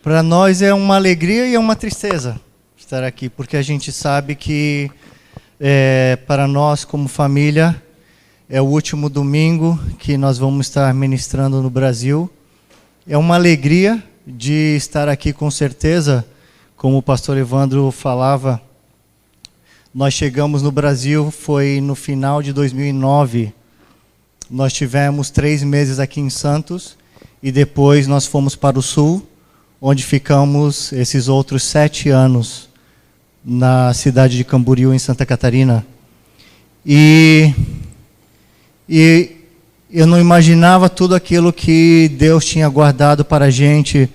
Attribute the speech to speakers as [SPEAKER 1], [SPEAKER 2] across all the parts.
[SPEAKER 1] Para nós é uma alegria e é uma tristeza estar aqui, porque a gente sabe que para nós como família é o último domingo que nós vamos estar ministrando no Brasil. É uma alegria de estar aqui, com certeza, como o pastor Evandro falava. Nós chegamos no Brasil, foi no final de 2009. Nós tivemos 3 meses aqui em Santos e depois nós fomos para o Sul, onde ficamos esses outros 7 anos, na cidade de Camboriú, em Santa Catarina. E eu não imaginava tudo aquilo que Deus tinha guardado para a gente,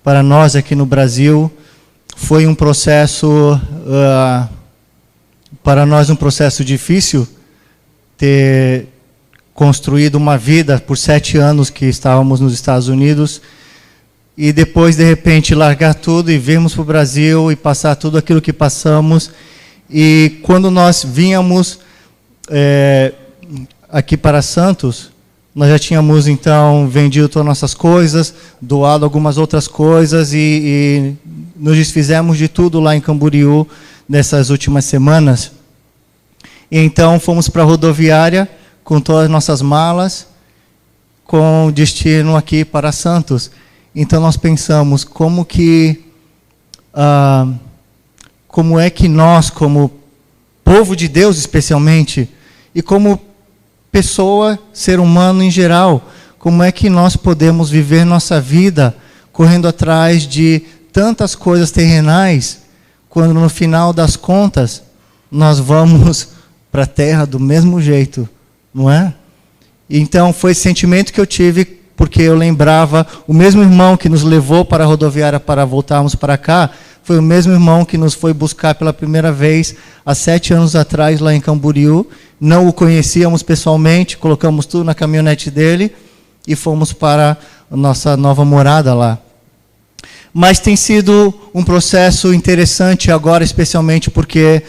[SPEAKER 1] para nós aqui no Brasil. Foi um processo, para nós um processo difícil, ter construído uma vida por 7 anos que estávamos nos Estados Unidos, e depois, de repente, largar tudo e virmos para o Brasil e passar tudo aquilo que passamos. E quando nós vínhamos aqui para Santos, nós já tínhamos, então, vendido todas as nossas coisas, doado algumas outras coisas e nos desfizemos de tudo lá em Camboriú nessas últimas semanas. E então fomos para a rodoviária com todas as nossas malas, com destino aqui para Santos. Então nós pensamos como é que nós, como povo de Deus especialmente, e como pessoa, ser humano em geral, como é que nós podemos viver nossa vida correndo atrás de tantas coisas terrenais, quando no final das contas nós vamos para a terra do mesmo jeito, não é? Então foi esse sentimento que eu tive, porque eu lembrava, o mesmo irmão que nos levou para a rodoviária para voltarmos para cá, foi o mesmo irmão que nos foi buscar pela primeira vez, há 7 anos atrás, lá em Camboriú. Não o conhecíamos pessoalmente, colocamos tudo na caminhonete dele e fomos para a nossa nova morada lá. Mas tem sido um processo interessante agora, especialmente porque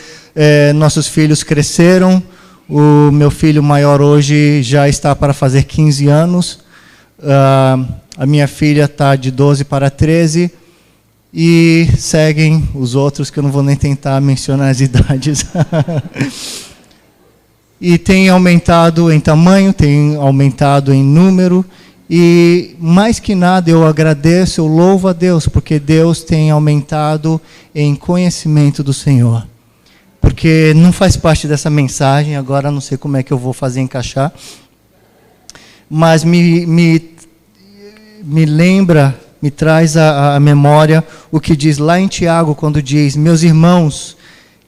[SPEAKER 1] nossos filhos cresceram. O meu filho maior hoje já está para fazer 15 anos. A minha filha está de 12 para 13 e seguem os outros, que eu não vou nem tentar mencionar as idades. E tem aumentado em tamanho, tem aumentado em número, e mais que nada eu agradeço, eu louvo a Deus, porque Deus tem aumentado em conhecimento do Senhor. Porque não faz parte dessa mensagem, agora não sei como é que eu vou fazer encaixar, mas me lembra, me traz à memória o que diz lá em Tiago, quando diz: meus irmãos,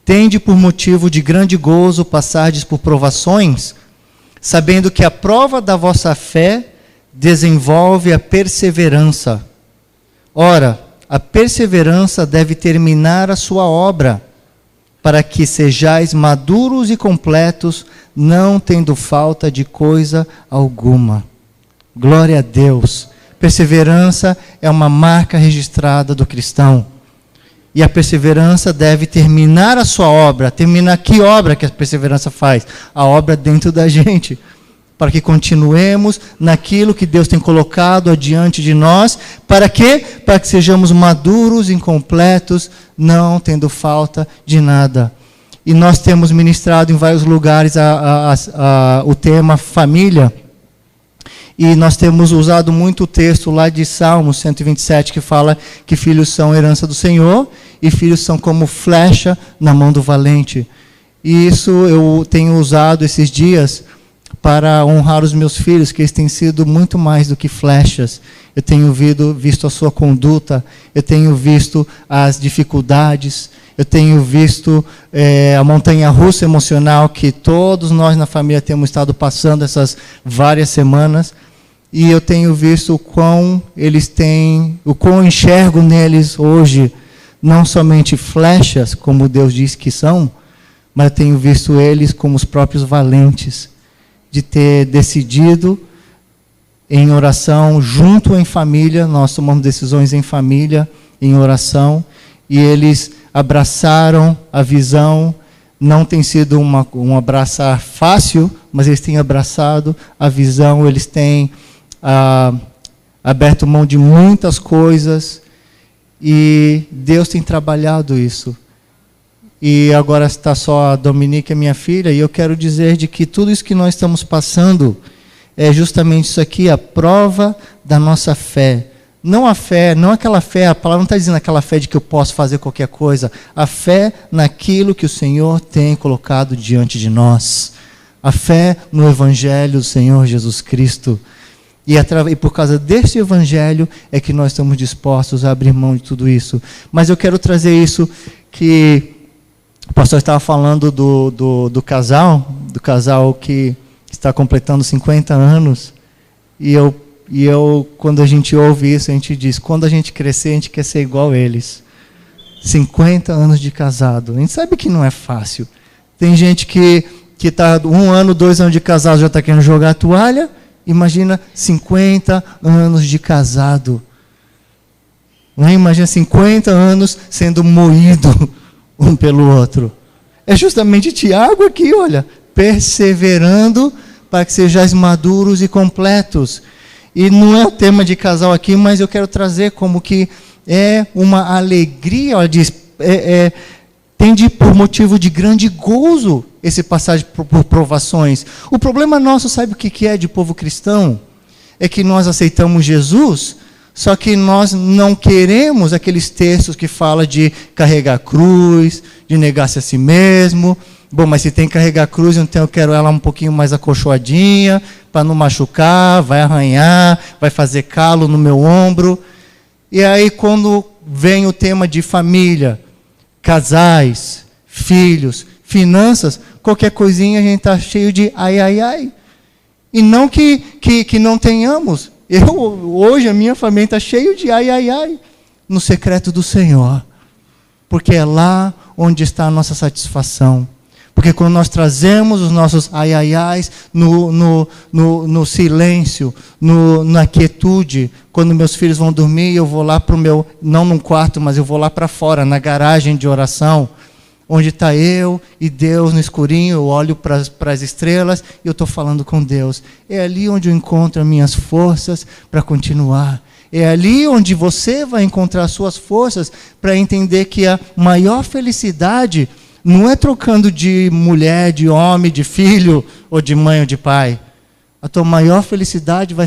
[SPEAKER 1] tende por motivo de grande gozo passardes por provações, sabendo que a prova da vossa fé desenvolve a perseverança. Ora, a perseverança deve terminar a sua obra, para que sejais maduros e completos, não tendo falta de coisa alguma. Glória a Deus. Perseverança é uma marca registrada do cristão. E a perseverança deve terminar a sua obra. Terminar que obra que a perseverança faz? A obra dentro da gente. Para que continuemos naquilo que Deus tem colocado adiante de nós. Para quê? Para que sejamos maduros e completos, não tendo falta de nada. E nós temos ministrado em vários lugares o tema família. E nós temos usado muito o texto lá de Salmos 127, que fala que filhos são herança do Senhor e filhos são como flecha na mão do valente. E isso eu tenho usado esses dias para honrar os meus filhos, que eles têm sido muito mais do que flechas. Eu tenho visto a sua conduta, eu tenho visto as dificuldades, eu tenho visto a montanha-russa emocional que todos nós na família temos estado passando essas várias semanas, e eu tenho visto o quão eu enxergo neles hoje, não somente flechas, como Deus diz que são, mas eu tenho visto eles como os próprios valentes, de ter decidido em oração, junto em família, nós tomamos decisões em família, em oração, e eles abraçaram a visão. Não tem sido um abraçar fácil, mas eles têm abraçado a visão, eles têm aberto mão de muitas coisas, E Deus tem trabalhado isso. E agora está só a Dominique, a minha filha, e eu quero dizer de que tudo isso que nós estamos passando é justamente isso aqui, a prova da nossa fé. Não a fé, não aquela fé, a palavra não está dizendo aquela fé de que eu posso fazer qualquer coisa. A fé naquilo que o Senhor tem colocado diante de nós. A fé no Evangelho do Senhor Jesus Cristo. E por causa desse Evangelho é que nós estamos dispostos a abrir mão de tudo isso. Mas eu quero trazer isso que o pastor estava falando do casal que está completando 50 anos. E eu, quando a gente ouve isso, a gente diz, quando a gente crescer, a gente quer ser igual a eles. 50 anos de casado. A gente sabe que não é fácil. Tem gente que está 1 ano, 2 anos de casado, já está querendo jogar a toalha. Imagina 50 anos de casado. Não é? Imagina 50 anos sendo moído um pelo outro. É justamente Tiago aqui, olha, perseverando para que sejais maduros e completos. E não é o tema de casal aqui, mas eu quero trazer como que é uma alegria, ela diz, tende por motivo de grande gozo esse passagem por provações. O problema nosso, sabe o que é de povo cristão? É que nós aceitamos Jesus, só que nós não queremos aqueles textos que falam de carregar a cruz, de negar-se a si mesmo. Bom, mas se tem que carregar a cruz, então eu quero ela um pouquinho mais acolchoadinha, para não machucar, vai arranhar, vai fazer calo no meu ombro. E aí quando vem o tema de família, casais, filhos, finanças, qualquer coisinha a gente está cheio de ai, ai, ai. E não que não tenhamos. Hoje a minha família está cheia de ai, ai, ai, no secreto do Senhor. Porque é lá onde está a nossa satisfação. Porque quando nós trazemos os nossos ai, ai, ai, no silêncio, na quietude, quando meus filhos vão dormir, eu vou lá para o meu, não num quarto, mas eu vou lá para fora, na garagem de oração, onde está eu e Deus no escurinho, eu olho para as estrelas e eu estou falando com Deus. É ali onde eu encontro as minhas forças para continuar. É ali onde você vai encontrar as suas forças para entender que a maior felicidade não é trocando de mulher, de homem, de filho, ou de mãe ou de pai. A tua maior felicidade vai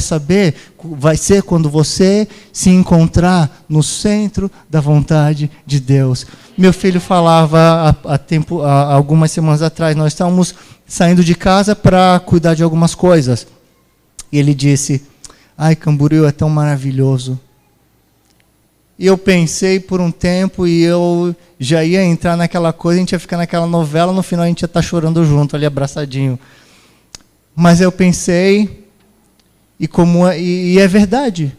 [SPEAKER 1] ser quando você se encontrar no centro da vontade de Deus. Meu filho falava há algumas semanas atrás, nós estávamos saindo de casa para cuidar de algumas coisas. E ele disse, ai, Camboriú é tão maravilhoso. E eu pensei por um tempo e eu já ia entrar naquela coisa, a gente ia ficar naquela novela, no final a gente ia estar chorando junto, ali abraçadinho. Mas eu pensei, e é verdade.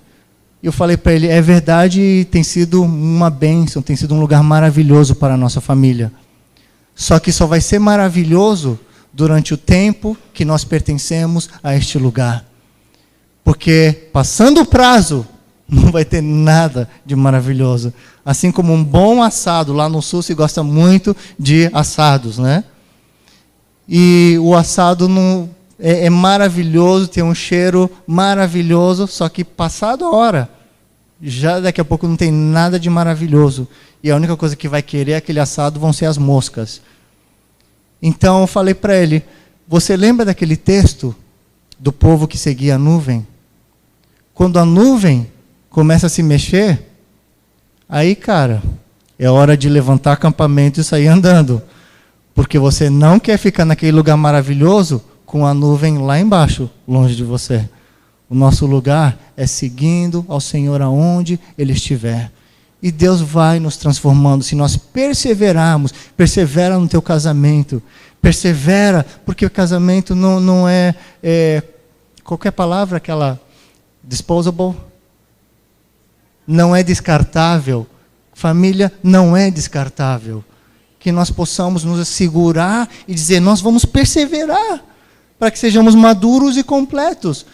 [SPEAKER 1] Eu falei para ele, é verdade e tem sido uma bênção, tem sido um lugar maravilhoso para a nossa família. Só que só vai ser maravilhoso durante o tempo que nós pertencemos a este lugar. Porque passando o prazo, não vai ter nada de maravilhoso. Assim como um bom assado, lá no sul se gosta muito de assados, né? E o assado é maravilhoso, tem um cheiro maravilhoso, só que passado a hora, já daqui a pouco não tem nada de maravilhoso. E a única coisa que vai querer aquele assado vão ser as moscas. Então eu falei para ele, você lembra daquele texto do povo que seguia a nuvem? Quando a nuvem começa a se mexer, aí, cara, é hora de levantar acampamento e sair andando. Porque você não quer ficar naquele lugar maravilhoso com a nuvem lá embaixo, longe de você. O nosso lugar é seguindo ao Senhor aonde Ele estiver. E Deus vai nos transformando. Se nós perseverarmos, persevera no teu casamento. Persevera, porque o casamento não é qualquer palavra, aquela disposable, não é descartável. Família não é descartável. Que nós possamos nos segurar e dizer, nós vamos perseverar para que sejamos maduros e completos.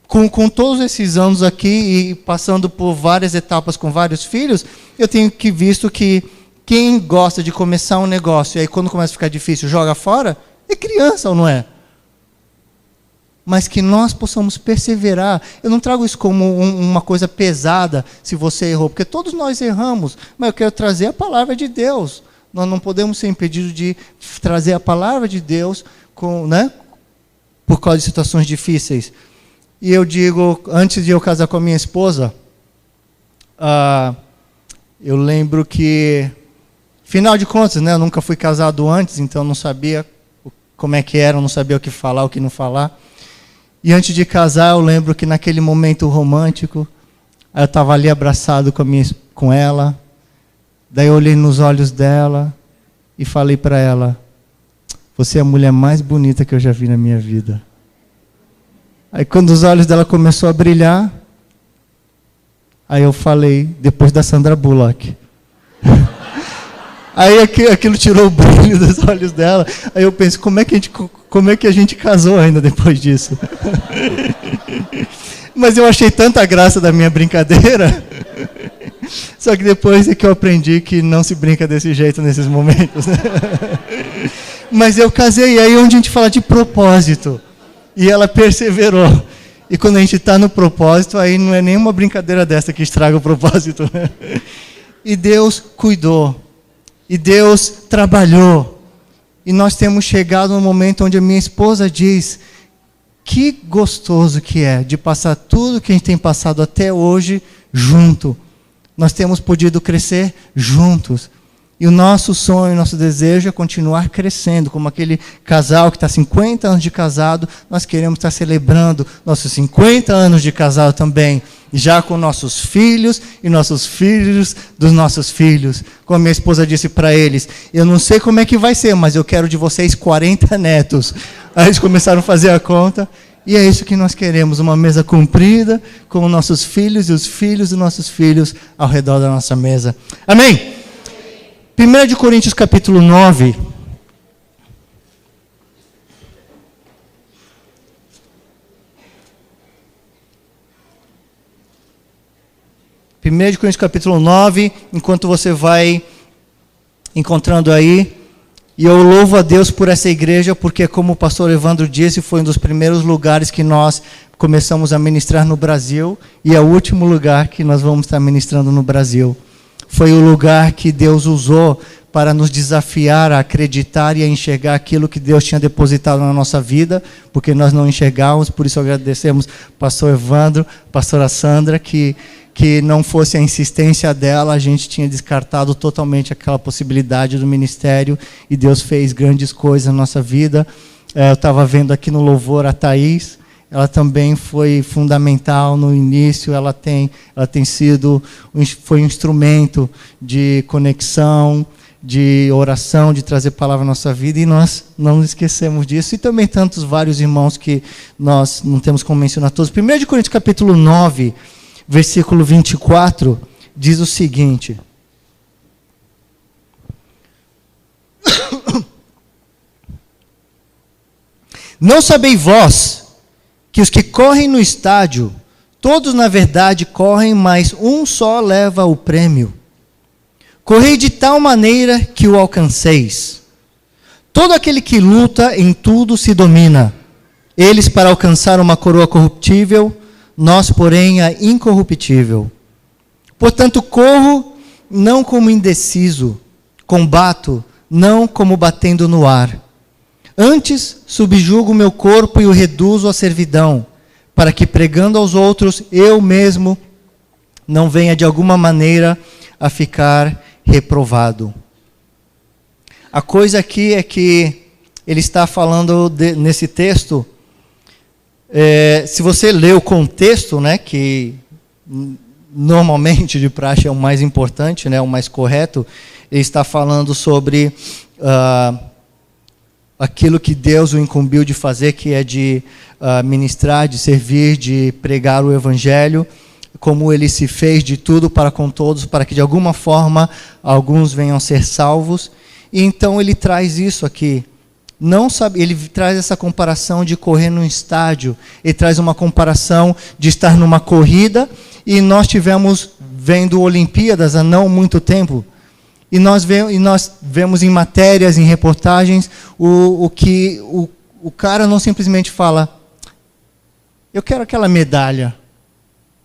[SPEAKER 1] Com todos esses anos aqui e passando por várias etapas com vários filhos, eu tenho visto que quem gosta de começar um negócio e aí quando começa a ficar difícil joga fora, é criança ou não é? mas que nós possamos perseverar. Eu não trago isso como uma coisa pesada, se você errou, porque todos nós erramos, mas eu quero trazer a palavra de Deus. Nós não podemos ser impedidos de trazer a palavra de Deus por causa de situações difíceis. E eu digo, antes de eu casar com a minha esposa, eu lembro que, final de contas, eu nunca fui casado antes, então não sabia como é que era, não sabia o que falar, o que não falar. E antes de casar, eu lembro que naquele momento romântico, eu estava ali abraçado com ela, daí eu olhei nos olhos dela e falei para ela: você é a mulher mais bonita que eu já vi na minha vida. Aí quando os olhos dela começaram a brilhar, aí eu falei, depois da Sandra Bullock. Aí aquilo tirou o brilho dos olhos dela. Aí eu penso, como é que a gente casou ainda depois disso? Mas eu achei tanta graça da minha brincadeira. Só que depois é que eu aprendi que não se brinca desse jeito nesses momentos. Mas eu casei, e aí onde a gente fala de propósito. E ela perseverou. E quando a gente está no propósito, aí não é nenhuma brincadeira dessa que estraga o propósito. E Deus cuidou. E Deus trabalhou. E nós temos chegado no momento onde a minha esposa diz: que gostoso que é de passar tudo que a gente tem passado até hoje junto. Nós temos podido crescer juntos. E o nosso sonho, o nosso desejo é continuar crescendo, como aquele casal que está 50 anos de casado, nós queremos estar celebrando nossos 50 anos de casado também, já com nossos filhos e nossos filhos dos nossos filhos. Como a minha esposa disse para eles: eu não sei como é que vai ser, mas eu quero de vocês 40 netos. Aí eles começaram a fazer a conta, e é isso que nós queremos, uma mesa comprida, com nossos filhos e os filhos dos nossos filhos ao redor da nossa mesa. Amém? 1 Coríntios capítulo 9. Coríntios capítulo 9, enquanto você vai encontrando aí, e eu louvo a Deus por essa igreja, porque como o pastor Evandro disse, foi um dos primeiros lugares que nós começamos a ministrar no Brasil, e é o último lugar que nós vamos estar ministrando no Brasil. Foi o lugar que Deus usou para nos desafiar a acreditar e a enxergar aquilo que Deus tinha depositado na nossa vida, porque nós não enxergávamos. Por isso agradecemos pastor Evandro, pastora Sandra, que não fosse a insistência dela, a gente tinha descartado totalmente aquela possibilidade do ministério, e Deus fez grandes coisas na nossa vida. Eu estava vendo aqui no louvor a Thaís, ela também foi fundamental no início, ela foi um instrumento de conexão, de oração, de trazer palavra à nossa vida, e nós não nos esquecemos disso, e também tantos vários irmãos que nós não temos como mencionar todos. 1 Coríntios capítulo 9, versículo 24, diz o seguinte: não sabeis vós que os que correm no estádio, todos na verdade correm, mas um só leva o prêmio. Correi de tal maneira que o alcanceis. Todo aquele que luta em tudo se domina. Eles para alcançar uma coroa corruptível, nós, porém, a incorruptível. Portanto, corro não como indeciso, combato não como batendo no ar. Antes, subjugo o meu corpo e o reduzo à servidão, para que, pregando aos outros, eu mesmo não venha de alguma maneira a ficar reprovado. A coisa aqui é que ele está falando nesse texto, se você lê o contexto, que normalmente de praxe é o mais importante, o mais correto, ele está falando sobre aquilo que Deus o incumbiu de fazer, que é de ministrar, de servir, de pregar o Evangelho, como ele se fez de tudo para com todos, para que de alguma forma alguns venham a ser salvos. E então ele traz isso aqui. Ele traz essa comparação de correr num estádio, ele traz uma comparação de estar numa corrida, e nós tivemos vendo Olimpíadas há não muito tempo, e nós vemos em matérias, em reportagens, o cara não simplesmente fala: eu quero aquela medalha.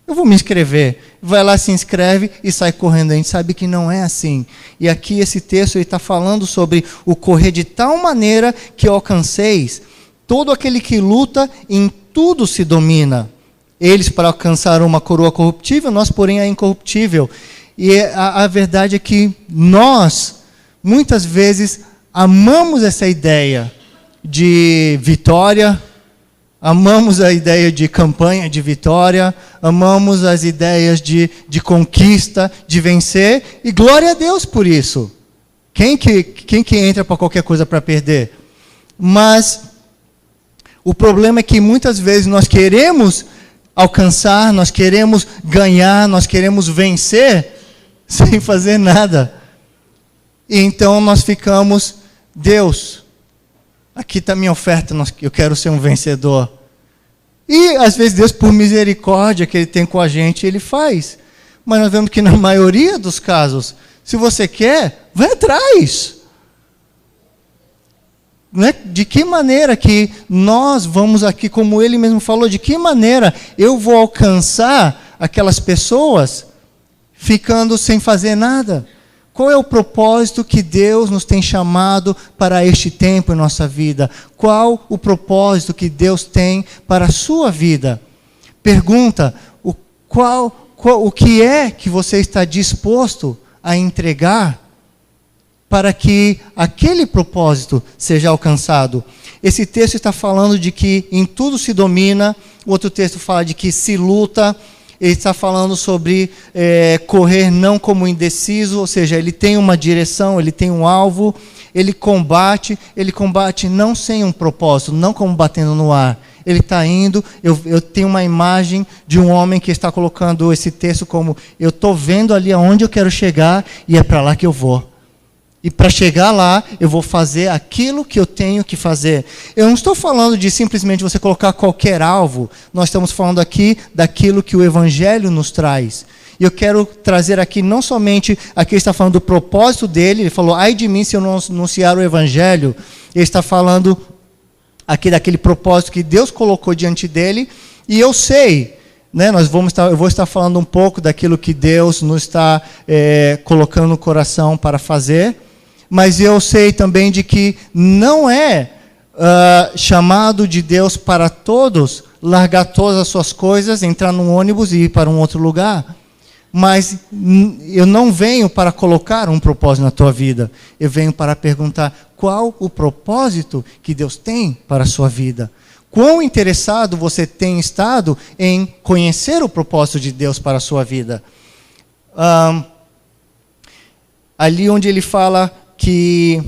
[SPEAKER 1] Eu vou me inscrever. Vai lá, se inscreve e sai correndo. A gente sabe que não é assim. E aqui esse texto está falando sobre o correr de tal maneira que alcanceis. Todo aquele que luta, em tudo se domina. Eles para alcançar uma coroa corruptível, nós, porém, a incorruptível. E a verdade é que nós, muitas vezes, amamos essa ideia de vitória, amamos a ideia de campanha de vitória, amamos as ideias de conquista, de vencer, e glória a Deus por isso. Quem que entra para qualquer coisa para perder? Mas o problema é que muitas vezes nós queremos alcançar, nós queremos ganhar, nós queremos vencer, sem fazer nada. E então nós ficamos, Deus, aqui está a minha oferta, eu quero ser um vencedor. E às vezes Deus, por misericórdia que Ele tem com a gente, Ele faz. Mas nós vemos que na maioria dos casos, se você quer, vai atrás. Né? De que maneira que nós vamos aqui, como Ele mesmo falou, de que maneira eu vou alcançar aquelas pessoas ficando sem fazer nada? Qual é o propósito que Deus nos tem chamado para este tempo em nossa vida? Qual o propósito que Deus tem para a sua vida? Pergunta, o que é que você está disposto a entregar para que aquele propósito seja alcançado? Esse texto está falando de que em tudo se domina, o outro texto fala de que se luta. Ele está falando sobre correr não como indeciso, ou seja, ele tem uma direção, ele tem um alvo, ele combate não sem um propósito, não como batendo no ar. Ele está indo, eu tenho uma imagem de um homem que está colocando esse texto como, eu estou vendo ali aonde eu quero chegar e é para lá que eu vou. E para chegar lá, eu vou fazer aquilo que eu tenho que fazer. Eu não estou falando de simplesmente você colocar qualquer alvo. Nós estamos falando aqui daquilo que o Evangelho nos traz. E eu quero trazer aqui não somente, aqui ele está falando do propósito dele, ele falou, ai de mim se eu não anunciar o Evangelho. Ele está falando aqui daquele propósito que Deus colocou diante dele. E eu sei, né, eu vou estar falando um pouco daquilo que Deus nos está colocando no coração para fazer. Mas eu sei também de que não é chamado de Deus para todos largar todas as suas coisas, entrar num ônibus e ir para um outro lugar. Mas eu não venho para colocar um propósito na tua vida. Eu venho para perguntar qual o propósito que Deus tem para a sua vida. Quão interessado você tem estado em conhecer o propósito de Deus para a sua vida. Ali onde ele fala que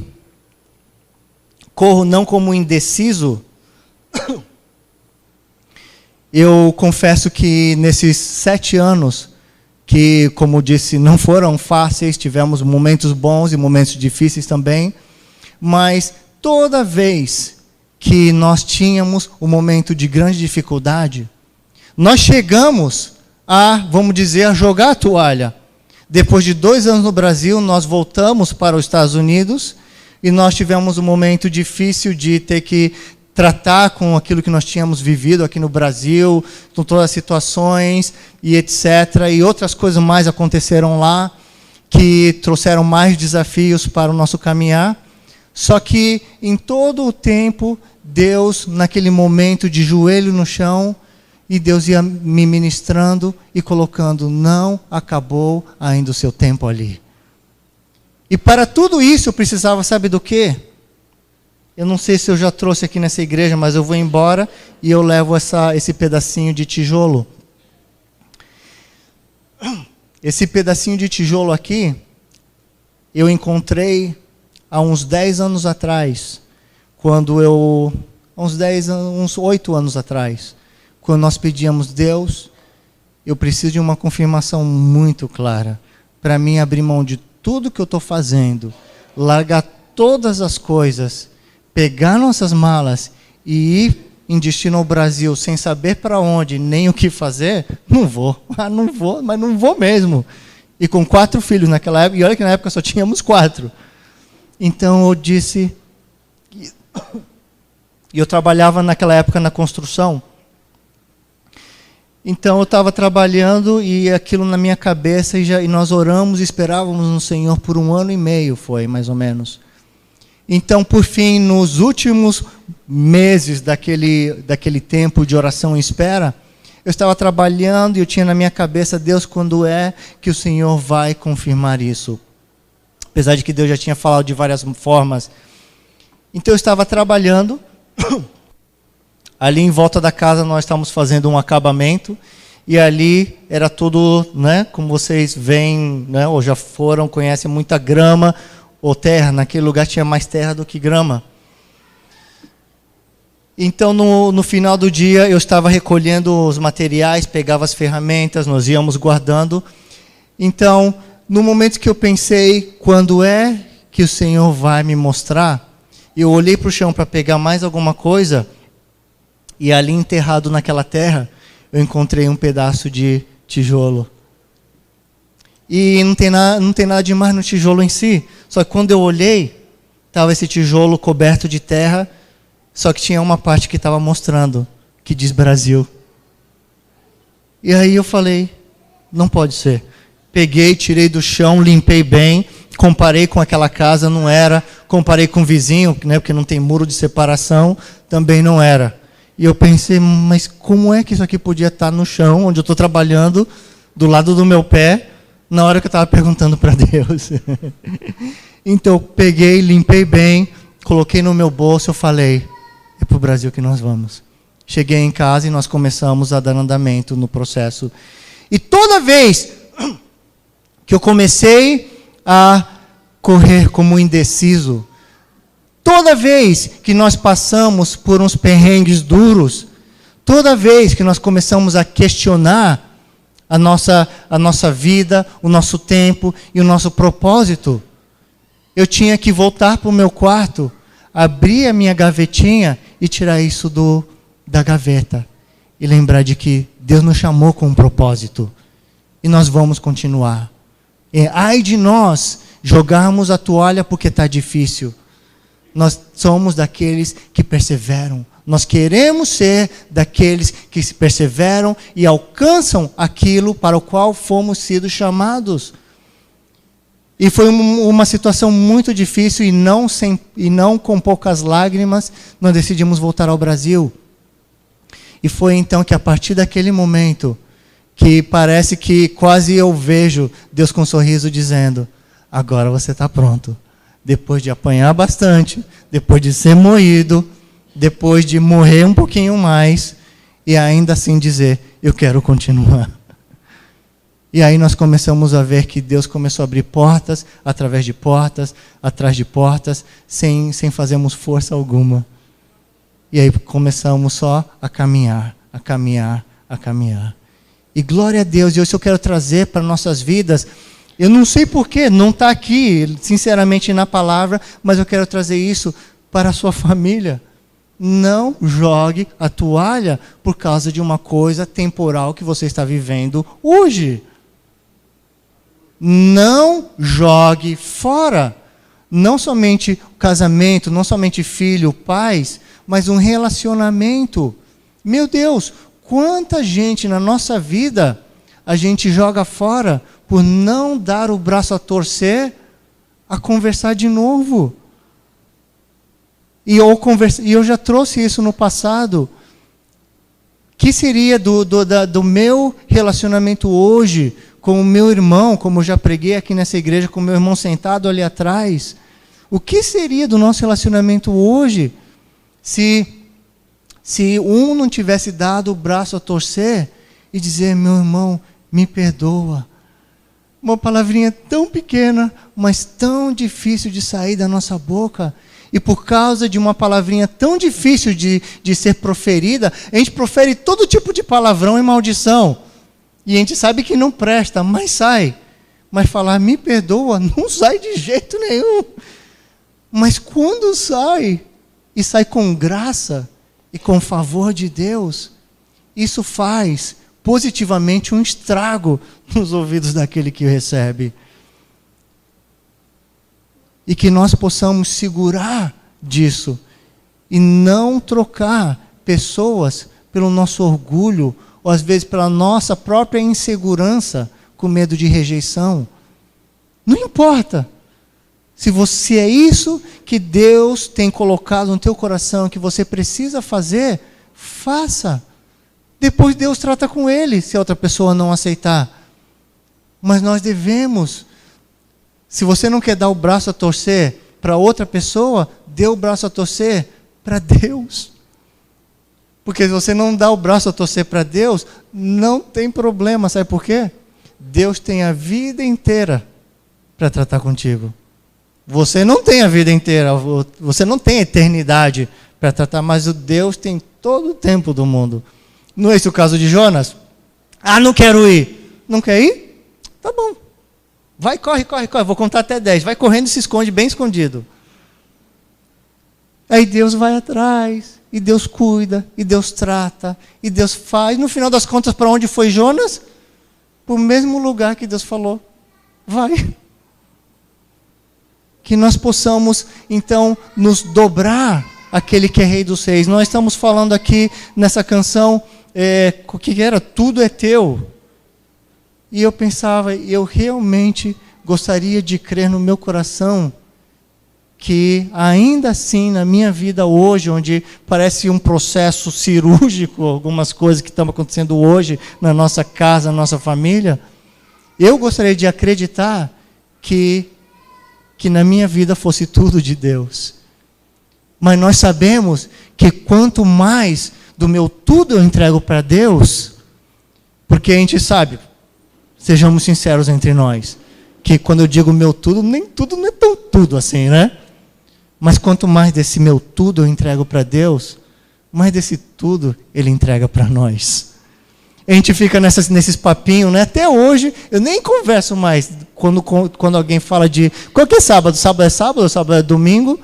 [SPEAKER 1] corro não como indeciso, eu confesso que nesses 7 anos, que, como disse, não foram fáceis, tivemos momentos bons e momentos difíceis também, mas toda vez que nós tínhamos um momento de grande dificuldade, nós chegamos a, vamos dizer, a jogar a toalha. Depois de 2 anos no Brasil, nós voltamos para os Estados Unidos e nós tivemos um momento difícil de ter que tratar com aquilo que nós tínhamos vivido aqui no Brasil, com todas as situações e etc. E outras coisas mais aconteceram lá que trouxeram mais desafios para o nosso caminhar. Só que em todo o tempo, Deus, naquele momento de joelho no chão, e Deus ia me ministrando e colocando, não acabou ainda o seu tempo ali. E para tudo isso eu precisava, sabe do quê? Eu não sei se eu já trouxe aqui nessa igreja, mas eu vou embora e eu levo esse pedacinho de tijolo. Esse pedacinho de tijolo aqui, eu encontrei há uns 10 anos atrás, uns 8 anos atrás, quando nós pedíamos, Deus, eu preciso de uma confirmação muito clara, para mim abrir mão de tudo que eu estou fazendo, largar todas as coisas, pegar nossas malas e ir em destino ao Brasil, sem saber para onde, nem o que fazer, não vou, mas não vou mesmo. E com 4 filhos naquela época, e olha que na época só tínhamos 4. Então eu disse, e eu trabalhava naquela época na construção, Então eu estava trabalhando e aquilo na minha cabeça e nós oramos e esperávamos no Senhor por 1 ano e meio, foi mais ou menos. Então, por fim, nos últimos meses daquele tempo de oração e espera, eu estava trabalhando e eu tinha na minha cabeça, Deus, quando é que o Senhor vai confirmar isso? Apesar de que Deus já tinha falado de várias formas. Então eu estava trabalhando, ali em volta da casa nós estávamos fazendo um acabamento, e ali era tudo, né, como vocês veem, né, ou já foram, conhecem, muita grama, ou terra. Naquele lugar tinha mais terra do que grama. Então, no final do dia, eu estava recolhendo os materiais, pegava as ferramentas, nós íamos guardando. Então, no momento que eu pensei, quando é que o Senhor vai me mostrar, eu olhei para o chão para pegar mais alguma coisa, e ali enterrado naquela terra, eu encontrei um pedaço de tijolo. E não tem nada demais no tijolo em si. Só que quando eu olhei, estava esse tijolo coberto de terra, só que tinha uma parte que estava mostrando, que diz Brasil. E aí eu falei, não pode ser. Peguei, tirei do chão, limpei bem, comparei com aquela casa, não era. Comparei com o vizinho, né, porque não tem muro de separação, também não era. E eu pensei, mas como é que isso aqui podia estar no chão, onde eu estou trabalhando, do lado do meu pé, na hora que eu estava perguntando para Deus? Então eu peguei, limpei bem, coloquei no meu bolso, eu falei, é para o Brasil que nós vamos. Cheguei em casa e nós começamos a dar andamento no processo. E toda vez que eu comecei a correr como indeciso, toda vez que nós passamos por uns perrengues duros, toda vez que nós começamos a questionar a nossa vida, o nosso tempo e o nosso propósito, eu tinha que voltar para o meu quarto, abrir a minha gavetinha e tirar isso da gaveta. E lembrar de que Deus nos chamou com um propósito. E nós vamos continuar. E ai de nós jogarmos a toalha porque está difícil. Nós somos daqueles que perseveram. Nós queremos ser daqueles que se perseveram e alcançam aquilo para o qual fomos sido chamados. E foi uma situação muito difícil e não com poucas lágrimas, nós decidimos voltar ao Brasil. E foi então que a partir daquele momento, que parece que quase eu vejo Deus com um sorriso dizendo, agora você está pronto. Depois de apanhar bastante, depois de ser moído, depois de morrer um pouquinho mais, e ainda assim dizer, eu quero continuar. E aí nós começamos a ver que Deus começou a abrir portas, através de portas, atrás de portas, sem fazermos força alguma. E aí começamos só a caminhar, a caminhar, a caminhar. E glória a Deus, e isso eu quero trazer para nossas vidas. Eu não sei porquê, não está aqui, sinceramente, na palavra, mas eu quero trazer isso para a sua família. Não jogue a toalha por causa de uma coisa temporal que você está vivendo hoje. Não jogue fora. Não somente o casamento, não somente filho, pais, mas um relacionamento. Meu Deus, quanta gente na nossa vida a gente joga fora por não dar o braço a torcer a conversar de novo. E eu já trouxe isso no passado. Que seria do meu relacionamento hoje com o meu irmão, como eu já preguei aqui nessa igreja, com o meu irmão sentado ali atrás? O que seria do nosso relacionamento hoje se um não tivesse dado o braço a torcer e dizer, meu irmão, me perdoa? Uma palavrinha tão pequena, mas tão difícil de sair da nossa boca. E por causa de uma palavrinha tão difícil de ser proferida, a gente profere todo tipo de palavrão e maldição. E a gente sabe que não presta, mas sai. Mas falar, me perdoa, não sai de jeito nenhum. Mas quando sai, e sai com graça e com favor de Deus, isso faz positivamente um estrago nos ouvidos daquele que o recebe. E que nós possamos segurar disso e não trocar pessoas pelo nosso orgulho ou às vezes pela nossa própria insegurança, com medo de rejeição. Não importa. Se é isso que Deus tem colocado no teu coração, que você precisa fazer, faça. Depois Deus trata com ele, se a outra pessoa não aceitar. Mas nós devemos, se você não quer dar o braço a torcer para outra pessoa, dê o braço a torcer para Deus. Porque se você não dá o braço a torcer para Deus, não tem problema, sabe por quê? Deus tem a vida inteira para tratar contigo. Você não tem a vida inteira, você não tem a eternidade para tratar, mas o Deus tem todo o tempo do mundo. Não é esse o caso de Jonas? Ah, não quero ir. Não quer ir? Tá bom. Vai, corre. Vou contar até 10. Vai correndo e se esconde bem escondido. Aí Deus vai atrás, e Deus cuida, e Deus trata, e Deus faz. No final das contas, para onde foi Jonas? Para o mesmo lugar que Deus falou. Vai. Que nós possamos, então, nos dobrar àquele que é Rei dos Reis. Nós estamos falando aqui nessa canção, o que era? Tudo é teu. E eu pensava, eu realmente gostaria de crer no meu coração que ainda assim, na minha vida hoje, onde parece um processo cirúrgico, algumas coisas que estão acontecendo hoje na nossa casa, na nossa família, eu gostaria de acreditar que na minha vida fosse tudo de Deus. Mas nós sabemos que quanto mais do meu tudo eu entrego para Deus, porque a gente sabe, sejamos sinceros entre nós, que quando eu digo meu tudo, nem tudo não é tão tudo assim, né? Mas quanto mais desse meu tudo eu entrego para Deus, mais desse tudo Ele entrega para nós. A gente fica nesses papinhos, né? Até hoje, eu nem converso mais quando alguém fala de qualquer sábado. Sábado é sábado, sábado é domingo.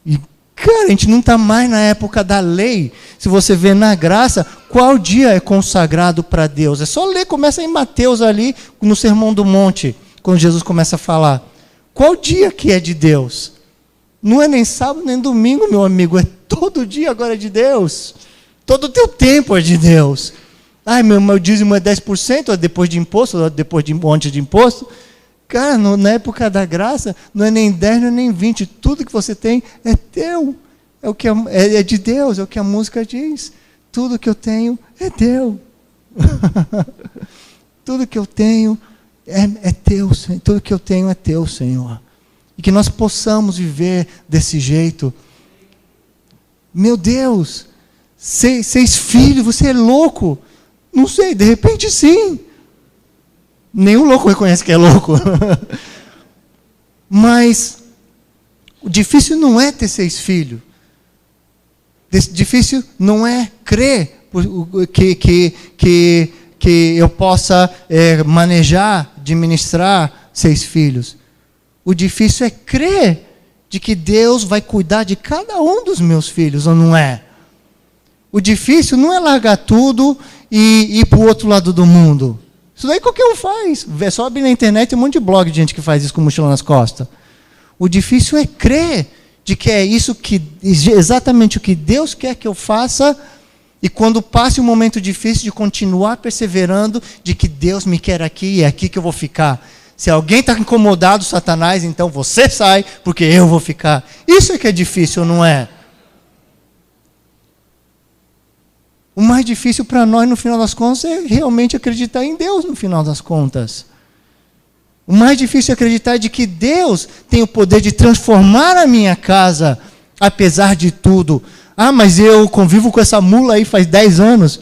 [SPEAKER 1] E, cara, a gente não está mais na época da lei. Se você vê na graça, qual dia é consagrado para Deus? É só ler, começa em Mateus ali, no Sermão do Monte, quando Jesus começa a falar. Qual dia que é de Deus? Não é nem sábado, nem domingo, meu amigo. É todo dia agora é de Deus. Todo o teu tempo é de Deus. Ai, meu dízimo é 10%, ou depois de imposto, ou depois de antes de imposto. Cara, na época da graça, não é nem 10, não é nem 20. Tudo que você tem é teu. É de Deus, é o que a música diz. Tudo que eu tenho é teu. Tudo que eu tenho é teu, Senhor. Tudo que eu tenho é teu, Senhor. E que nós possamos viver desse jeito. Meu Deus, 6 filhos, você é louco? Não sei, de repente sim. Nenhum louco reconhece que é louco. Mas o difícil não é ter 6 filhos. Difícil não é crer que eu possa manejar, administrar 6 filhos. O difícil é crer de que Deus vai cuidar de cada um dos meus filhos, ou não é? O difícil não é largar tudo e ir para o outro lado do mundo. Isso daí qualquer um faz. É só abrir na internet, tem um monte de blog de gente que faz isso com mochila nas costas. O difícil é crer de que é isso exatamente o que Deus quer que eu faça, e quando passe um momento difícil, de continuar perseverando, de que Deus me quer aqui e é aqui que eu vou ficar. Se alguém está incomodado, Satanás, então você sai, porque eu vou ficar. Isso é que é difícil, não é? O mais difícil para nós, no final das contas, é realmente acreditar em Deus, no final das contas. O mais difícil é acreditar de que Deus tem o poder de transformar a minha casa, apesar de tudo. Ah, mas eu convivo com essa mula aí faz 10 anos.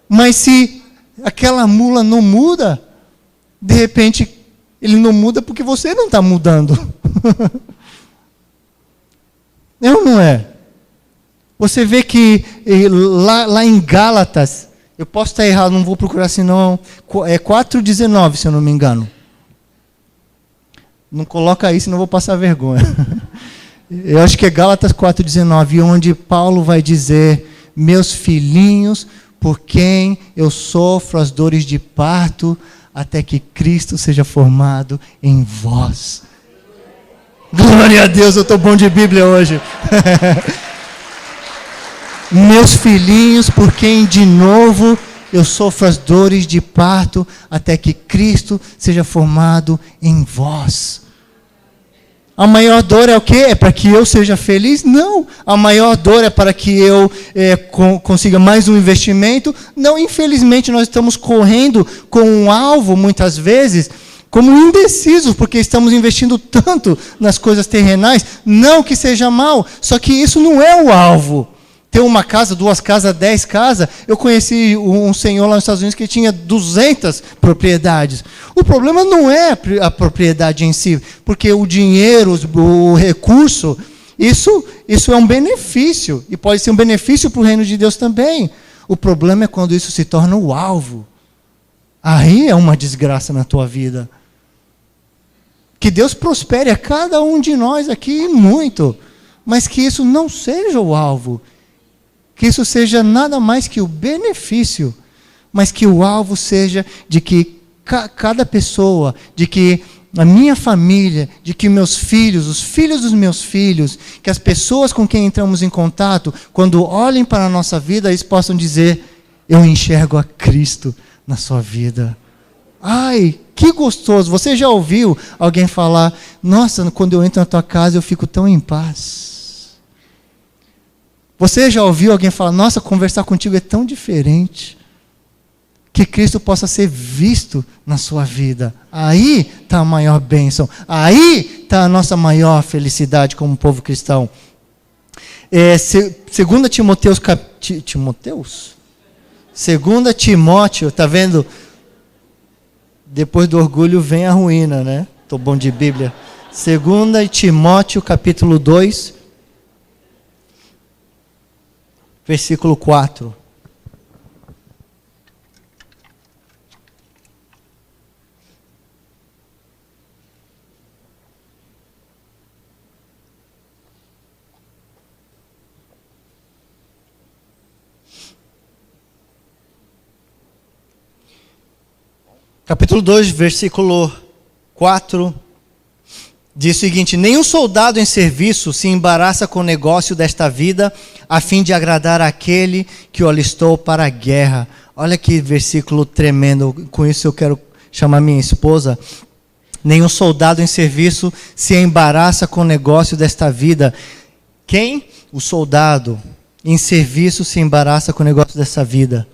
[SPEAKER 1] Mas se aquela mula não muda, de repente, ele não muda porque você não está mudando. É ou não é? Você vê que lá em Gálatas, eu posso estar errado, não vou procurar senão, é 4,19, se eu não me engano. Não coloca aí, senão eu vou passar vergonha. Eu acho que é Gálatas 4,19, onde Paulo vai dizer: meus filhinhos, por quem eu sofro as dores de parto, até que Cristo seja formado em vós. Glória a Deus, eu estou bom de Bíblia hoje. meus filhinhos, por quem de novo eu sofro as dores de parto, até que Cristo seja formado em vós. A maior dor é o quê? É para que eu seja feliz? Não. A maior dor é para que eu consiga mais um investimento? Não. Infelizmente, nós estamos correndo com um alvo, muitas vezes, como indecisos, porque estamos investindo tanto nas coisas terrenais. Não que seja mal, só que isso não é o alvo. Ter uma casa, 2 casas, 10 casas. Eu conheci um senhor lá nos Estados Unidos que tinha 200 propriedades. O problema não é a propriedade em si, porque o dinheiro, o recurso, isso é um benefício, e pode ser um benefício para o reino de Deus também. O problema é quando isso se torna o alvo. Aí é uma desgraça na tua vida. Que Deus prospere a cada um de nós aqui muito, mas que isso não seja o alvo. Que isso seja nada mais que o benefício, mas que o alvo seja de que cada pessoa, de que a minha família, de que meus filhos, os filhos dos meus filhos, que as pessoas com quem entramos em contato, quando olhem para a nossa vida, eles possam dizer: eu enxergo a Cristo na sua vida. Ai, que gostoso! Você já ouviu alguém falar: nossa, quando eu entro na tua casa eu fico tão em paz? Você já ouviu alguém falar: nossa, conversar contigo é tão diferente? Que Cristo possa ser visto na sua vida. Aí está a maior bênção. Aí está a nossa maior felicidade como povo cristão. 2 Timóteo, está vendo? Depois do orgulho vem a ruína, né? Estou bom de Bíblia. 2 Timóteo, capítulo 2. Versículo 4. Capítulo 2, versículo 4. Diz o seguinte: nenhum soldado em serviço se embaraça com o negócio desta vida, a fim de agradar aquele que o alistou para a guerra. Olha que versículo tremendo. Com isso eu quero chamar minha esposa. Nenhum soldado em serviço se embaraça com o negócio desta vida. Quem? O soldado em serviço se embaraça com o negócio dessa vida.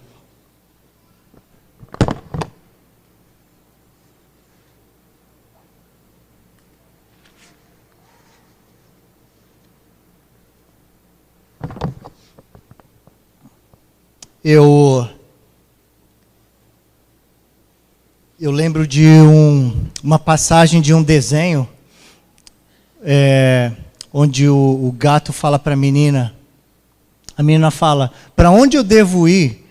[SPEAKER 1] Eu lembro de uma passagem de um desenho, onde o gato fala para a menina fala: para onde eu devo ir?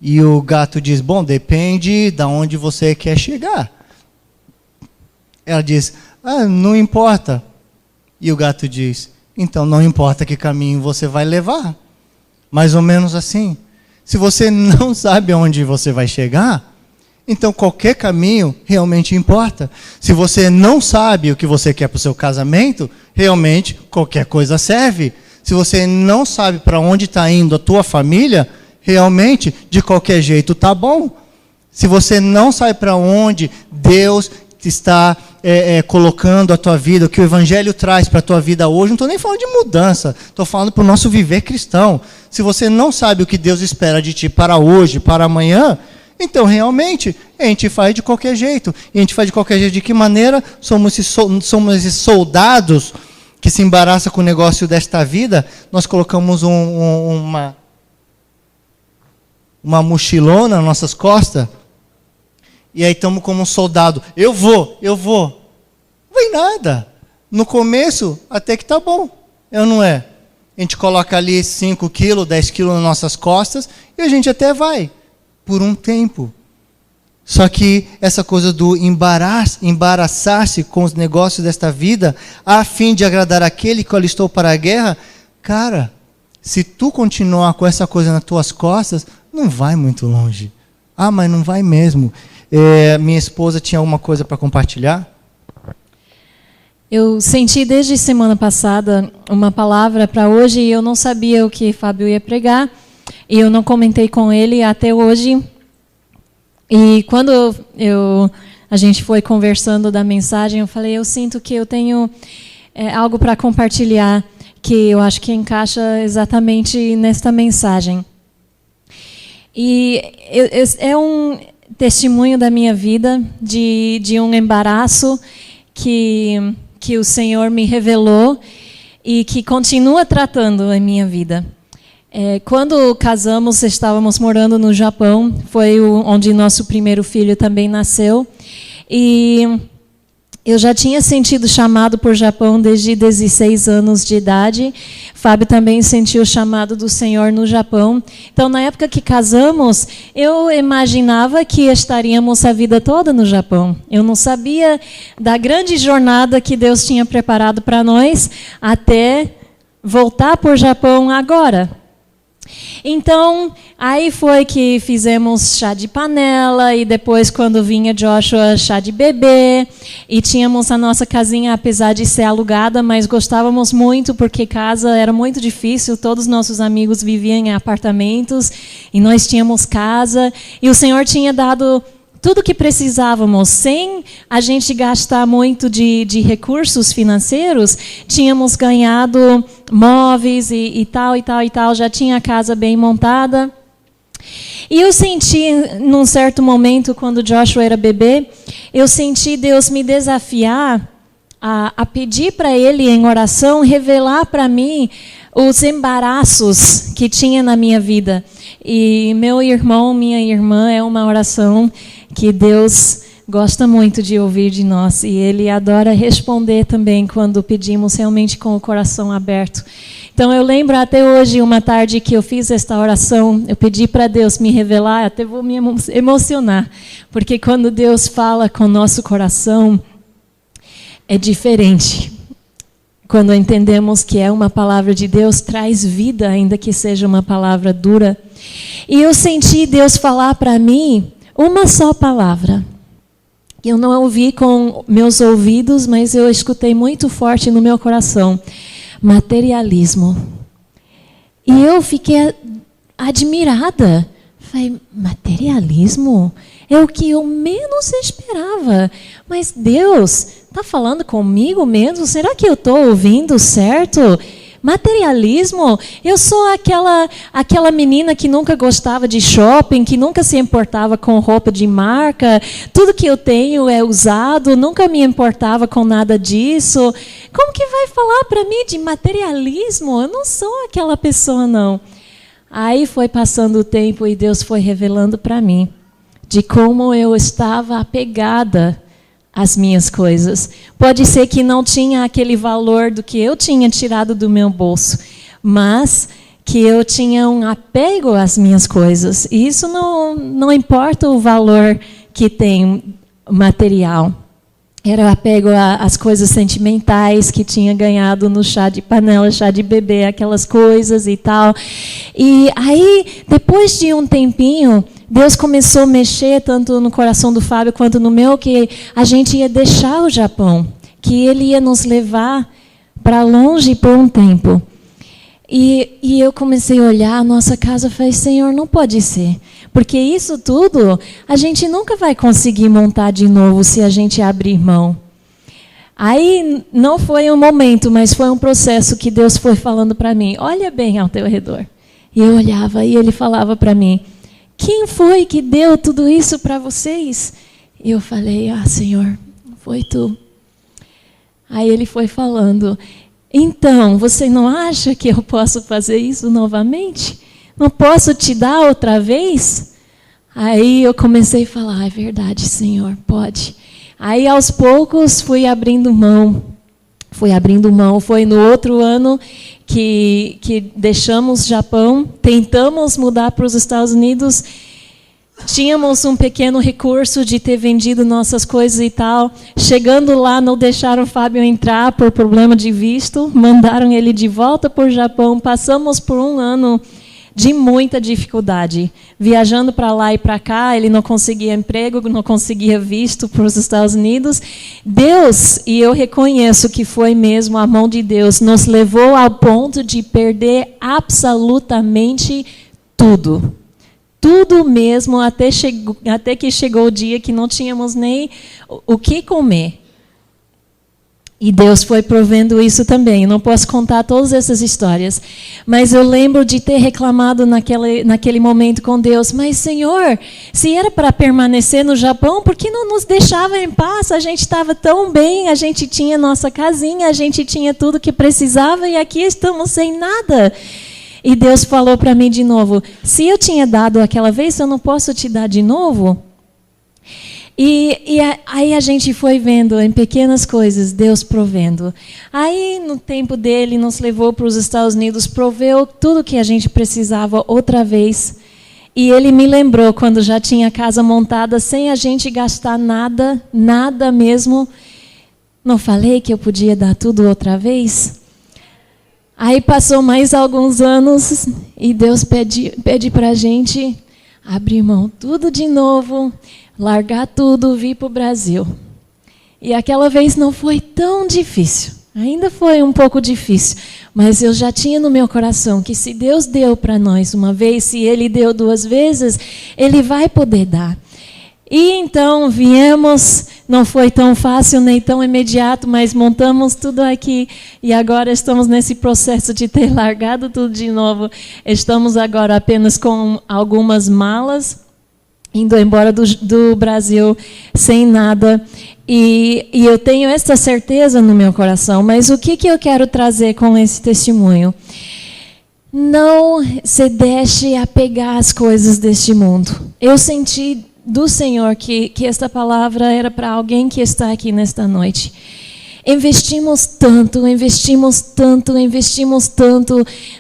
[SPEAKER 1] E o gato diz: bom, depende de onde você quer chegar. Ela diz: não importa. E o gato diz: então não importa que caminho você vai levar. Mais ou menos assim. Se você não sabe aonde você vai chegar, então qualquer caminho realmente importa. Se você não sabe o que você quer para o seu casamento, realmente qualquer coisa serve. Se você não sabe para onde está indo a tua família, realmente de qualquer jeito está bom. Se você não sabe para onde Deus está colocando a tua vida, o que o Evangelho traz para a tua vida hoje, não estou nem falando de mudança, estou falando para o nosso viver cristão. Se você não sabe o que Deus espera de ti para hoje, para amanhã, então realmente a gente faz de qualquer jeito. E a gente faz de qualquer jeito de que maneira? Somos esses soldados que se embaraçam com o negócio desta vida. Nós colocamos uma mochilona nas nossas costas. E aí estamos como um soldado. Eu vou. Não vai nada. No começo, até que está bom. Não é? A gente coloca ali 5 quilos, 10 quilos nas nossas costas, e a gente até vai, por um tempo. Só que essa coisa do embaraçar-se com os negócios desta vida, a fim de agradar aquele que o alistou para a guerra, cara, se tu continuar com essa coisa nas tuas costas, não vai muito longe. Mas não vai mesmo. Minha esposa tinha alguma coisa para compartilhar?
[SPEAKER 2] Eu senti desde semana passada uma palavra para hoje e eu não sabia o que Fábio ia pregar. E eu não comentei com ele até hoje. E quando a gente foi conversando da mensagem, eu falei, eu sinto que eu tenho algo para compartilhar que eu acho que encaixa exatamente nesta mensagem. E é um testemunho da minha vida de um embaraço que o Senhor me revelou e que continua tratando a minha vida. Quando casamos, estávamos morando no Japão, foi onde nosso primeiro filho também nasceu. E eu já tinha sentido chamado por Japão desde 16 anos de idade. Fábio também sentiu o chamado do Senhor no Japão. Então, na época que casamos, eu imaginava que estaríamos a vida toda no Japão. Eu não sabia da grande jornada que Deus tinha preparado para nós até voltar para o Japão agora. Então, aí foi que fizemos chá de panela, e depois, quando vinha Joshua, chá de bebê, e tínhamos a nossa casinha, apesar de ser alugada, mas gostávamos muito, porque casa era muito difícil, todos os nossos amigos viviam em apartamentos, e nós tínhamos casa, e o Senhor tinha dado tudo o que precisávamos, sem a gente gastar muito de recursos financeiros. Tínhamos ganhado móveis e tal, já tinha a casa bem montada. E eu senti, num certo momento, quando Joshua era bebê, eu senti Deus me desafiar a pedir para Ele, em oração, revelar para mim os embaraços que tinha na minha vida. E meu irmão, minha irmã, é uma oração que Deus gosta muito de ouvir de nós, e Ele adora responder também quando pedimos realmente com o coração aberto. Então eu lembro até hoje, uma tarde que eu fiz esta oração, eu pedi para Deus me revelar, até vou me emocionar, porque quando Deus fala com o nosso coração, é diferente. Quando entendemos que é uma palavra de Deus, traz vida, ainda que seja uma palavra dura. E eu senti Deus falar para mim uma só palavra. Eu não ouvi com meus ouvidos, mas eu escutei muito forte no meu coração. Materialismo. E eu fiquei admirada. Falei, materialismo? É o que eu menos esperava. Mas Deus está falando comigo mesmo? Será que eu estou ouvindo certo? Materialismo? Eu sou aquela menina que nunca gostava de shopping, que nunca se importava com roupa de marca. Tudo que eu tenho é usado, nunca me importava com nada disso. Como que vai falar para mim de materialismo? Eu não sou aquela pessoa, não. Aí foi passando o tempo e Deus foi revelando para mim de como eu estava apegada as minhas coisas. Pode ser que não tinha aquele valor do que eu tinha tirado do meu bolso, mas que eu tinha um apego às minhas coisas. E isso não importa o valor que tem material. Era apego às coisas sentimentais que tinha ganhado no chá de panela, chá de bebê, aquelas coisas e tal. E aí, depois de um tempinho, Deus começou a mexer tanto no coração do Fábio quanto no meu, que a gente ia deixar o Japão, que Ele ia nos levar para longe por um tempo. E eu comecei a olhar a nossa casa e falei, Senhor, não pode ser. Porque isso tudo a gente nunca vai conseguir montar de novo se a gente abrir mão. Aí não foi um momento, mas foi um processo que Deus foi falando para mim. Olha bem ao teu redor. E eu olhava e Ele falava para mim, quem foi que deu tudo isso para vocês? E eu falei, Senhor, foi tu. Aí Ele foi falando, então, você não acha que eu posso fazer isso novamente? Não posso te dar outra vez? Aí eu comecei a falar, é verdade, Senhor, pode. Aí, aos poucos, fui abrindo mão. Foi no outro ano que deixamos o Japão, tentamos mudar para os Estados Unidos. Tínhamos um pequeno recurso de ter vendido nossas coisas e tal. Chegando lá, não deixaram o Fábio entrar por problema de visto. Mandaram ele de volta para o Japão. Passamos por um ano de muita dificuldade. Viajando para lá e para cá, ele não conseguia emprego, não conseguia visto para os Estados Unidos. Deus, e eu reconheço que foi mesmo a mão de Deus, nos levou ao ponto de perder absolutamente tudo. Tudo mesmo, até que chegou o dia que não tínhamos nem o que comer. E Deus foi provendo isso também. Eu não posso contar todas essas histórias. Mas eu lembro de ter reclamado naquele momento com Deus. Mas, Senhor, se era para permanecer no Japão, por que não nos deixava em paz? A gente estava tão bem, a gente tinha nossa casinha, a gente tinha tudo que precisava e aqui estamos sem nada. E Deus falou para mim de novo, se eu tinha dado aquela vez, eu não posso te dar de novo? E aí a gente foi vendo em pequenas coisas, Deus provendo. Aí, no tempo dele, nos levou para os Estados Unidos, proveu tudo que a gente precisava outra vez. E ele me lembrou, quando já tinha a casa montada, sem a gente gastar nada, nada mesmo. Não falei que eu podia dar tudo outra vez? Aí passou mais alguns anos e Deus pede para a gente abrir mão tudo de novo, largar tudo, vir para o Brasil. E aquela vez não foi tão difícil. Ainda foi um pouco difícil, mas eu já tinha no meu coração que se Deus deu para nós uma vez, se Ele deu 2 vezes, Ele vai poder dar. E então viemos, não foi tão fácil nem tão imediato, mas montamos tudo aqui e agora estamos nesse processo de ter largado tudo de novo. Estamos agora apenas com algumas malas, indo embora do Brasil sem nada. E eu tenho essa certeza no meu coração, mas o que eu quero trazer com esse testemunho? Não se deixe apegar às coisas deste mundo. Eu senti do Senhor que esta palavra era para alguém que está aqui nesta noite. Investimos tanto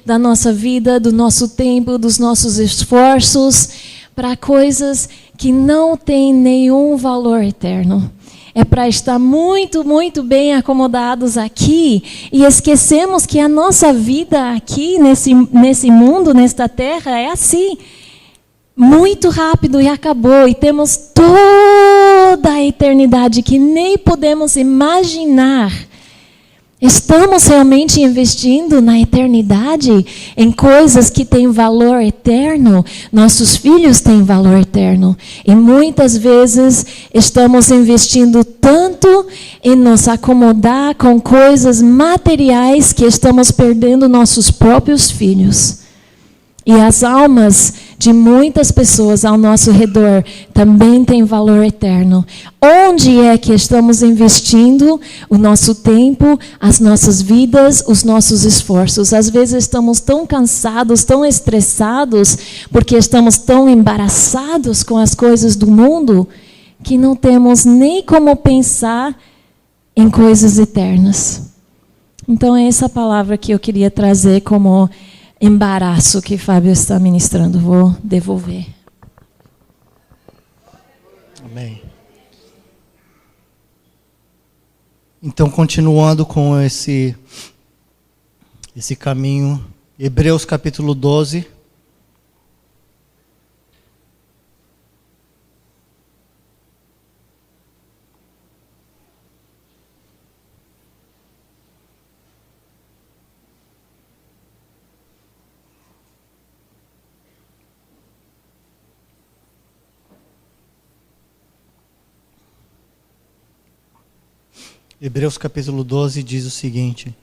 [SPEAKER 2] da nossa vida, do nosso tempo, dos nossos esforços para coisas que não têm nenhum valor eterno. É para estar muito, muito bem acomodados aqui e esquecemos que a nossa vida aqui, nesse mundo, nesta terra, é assim. Muito rápido e acabou. E temos toda a eternidade que nem podemos imaginar. Estamos realmente investindo na eternidade, em coisas que têm valor eterno? Nossos filhos têm valor eterno. E muitas vezes estamos investindo tanto em nos acomodar com coisas materiais que estamos perdendo nossos próprios filhos. E as almas de muitas pessoas ao nosso redor também têm valor eterno. Onde é que estamos investindo o nosso tempo, as nossas vidas, os nossos esforços? Às vezes estamos tão cansados, tão estressados, porque estamos tão embaraçados com as coisas do mundo, que não temos nem como pensar em coisas eternas. Então é essa palavra que eu queria trazer como embaraço que Fábio está ministrando. Vou devolver.
[SPEAKER 1] Amém. Então, continuando com esse caminho, Hebreus capítulo 12. Hebreus capítulo 12 diz o seguinte: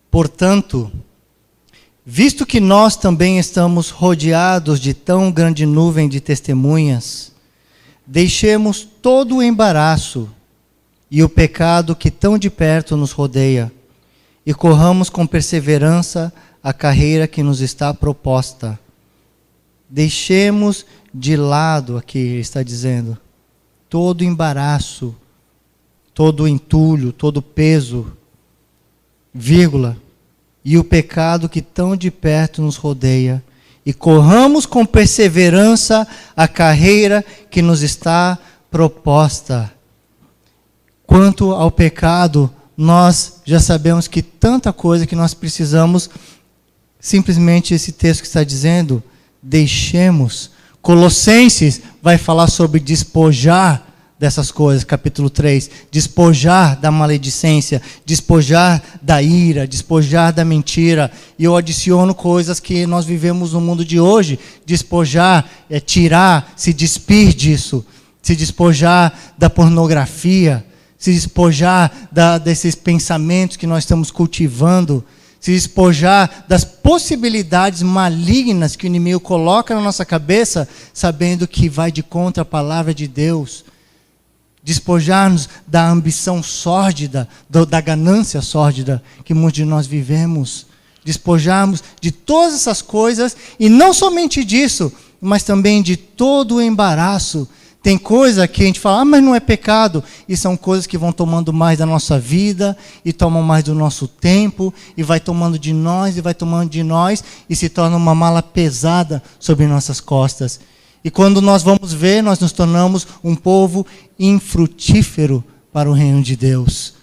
[SPEAKER 1] portanto, visto que nós também estamos rodeados de tão grande nuvem de testemunhas, deixemos todo o embaraço e o pecado que tão de perto nos rodeia, e corramos com perseverança a carreira que nos está proposta. Deixemos de lado, aqui está dizendo, todo o embaraço, todo o entulho, todo o peso, vírgula, e o pecado que tão de perto nos rodeia, e corramos com perseverança a carreira que nos está proposta. Quanto ao pecado, nós já sabemos que tanta coisa que nós precisamos simplesmente esse texto que está dizendo, deixemos. Colossenses vai falar sobre despojar dessas coisas, capítulo 3, despojar da maledicência, despojar da ira, despojar da mentira, e eu adiciono coisas que nós vivemos no mundo de hoje, despojar é tirar, se despir disso, se despojar da pornografia, se despojar desses pensamentos que nós estamos cultivando, se despojar das possibilidades malignas que o inimigo coloca na nossa cabeça, sabendo que vai de contra a palavra de Deus. Despojar-nos da ambição sórdida, da ganância sórdida que muitos de nós vivemos. Despojarmos de todas essas coisas, e não somente disso, mas também de todo o embaraço. Tem coisa que a gente fala, mas não é pecado, e são coisas que vão tomando mais da nossa vida, e tomam mais do nosso tempo, e vai tomando de nós, e vai tomando de nós, e se torna uma mala pesada sobre nossas costas. E quando nós vamos ver, nós nos tornamos um povo infrutífero para o reino de Deus.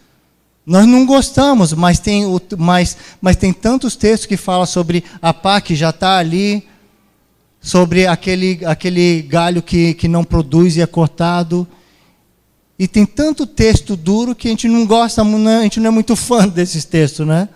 [SPEAKER 1] Nós não gostamos, mas tem tantos textos que falam sobre a pá que já está ali, sobre aquele galho que não produz e é cortado. E tem tanto texto duro que a gente não gosta, a gente não é muito fã desses textos, né?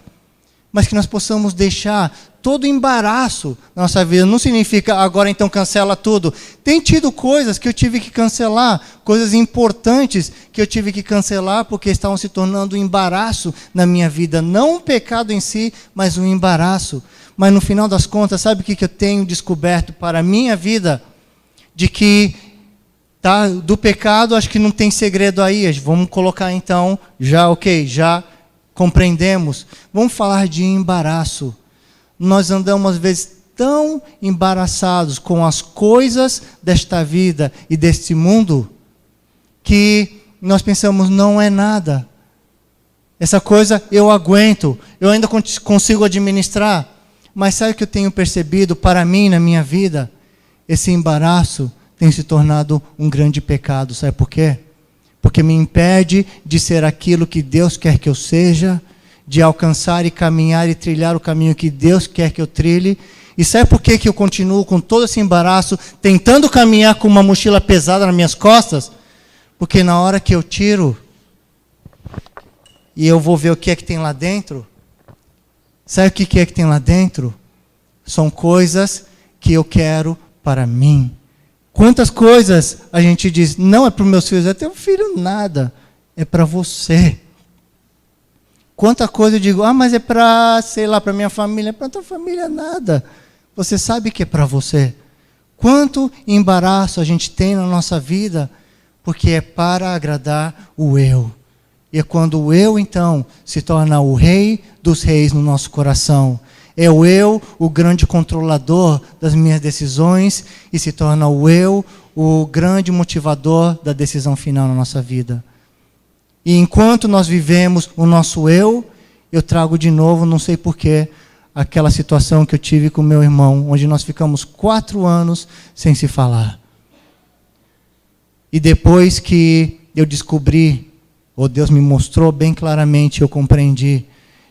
[SPEAKER 1] Mas que nós possamos deixar todo embaraço na nossa vida. Não significa agora então cancela tudo. Tem tido coisas que eu tive que cancelar, coisas importantes que eu tive que cancelar porque estavam se tornando um embaraço na minha vida. Não um pecado em si, mas um embaraço. Mas no final das contas, sabe o que eu tenho descoberto para a minha vida? De que do pecado, acho que não tem segredo aí. Vamos colocar então, já compreendemos. Vamos falar de embaraço. Nós andamos às vezes tão embaraçados com as coisas desta vida e deste mundo, que nós pensamos, não é nada. Essa coisa eu aguento, eu ainda consigo administrar. Mas sabe o que eu tenho percebido para mim na minha vida? Esse embaraço tem se tornado um grande pecado. Sabe por quê? Porque me impede de ser aquilo que Deus quer que eu seja, de alcançar e caminhar e trilhar o caminho que Deus quer que eu trilhe. E sabe por que eu continuo com todo esse embaraço, tentando caminhar com uma mochila pesada nas minhas costas? Porque na hora que eu tiro, e eu vou ver o que é que tem lá dentro, sabe o que é que tem lá dentro? São coisas que eu quero para mim. Quantas coisas a gente diz, não é para os meus filhos, é teu filho nada, é para você. Quanta coisa eu digo, mas é para, sei lá, para minha família, é para tua família nada. Você sabe que é para você. Quanto embaraço a gente tem na nossa vida, porque é para agradar o eu. E é quando o eu, então, se torna o rei dos reis no nosso coração. É o eu, o grande controlador das minhas decisões, e se torna o eu, o grande motivador da decisão final na nossa vida. E enquanto nós vivemos o nosso eu trago de novo, não sei porquê, aquela situação que eu tive com meu irmão, onde nós ficamos 4 anos sem se falar. E depois que eu descobri, ou Deus me mostrou bem claramente, eu compreendi,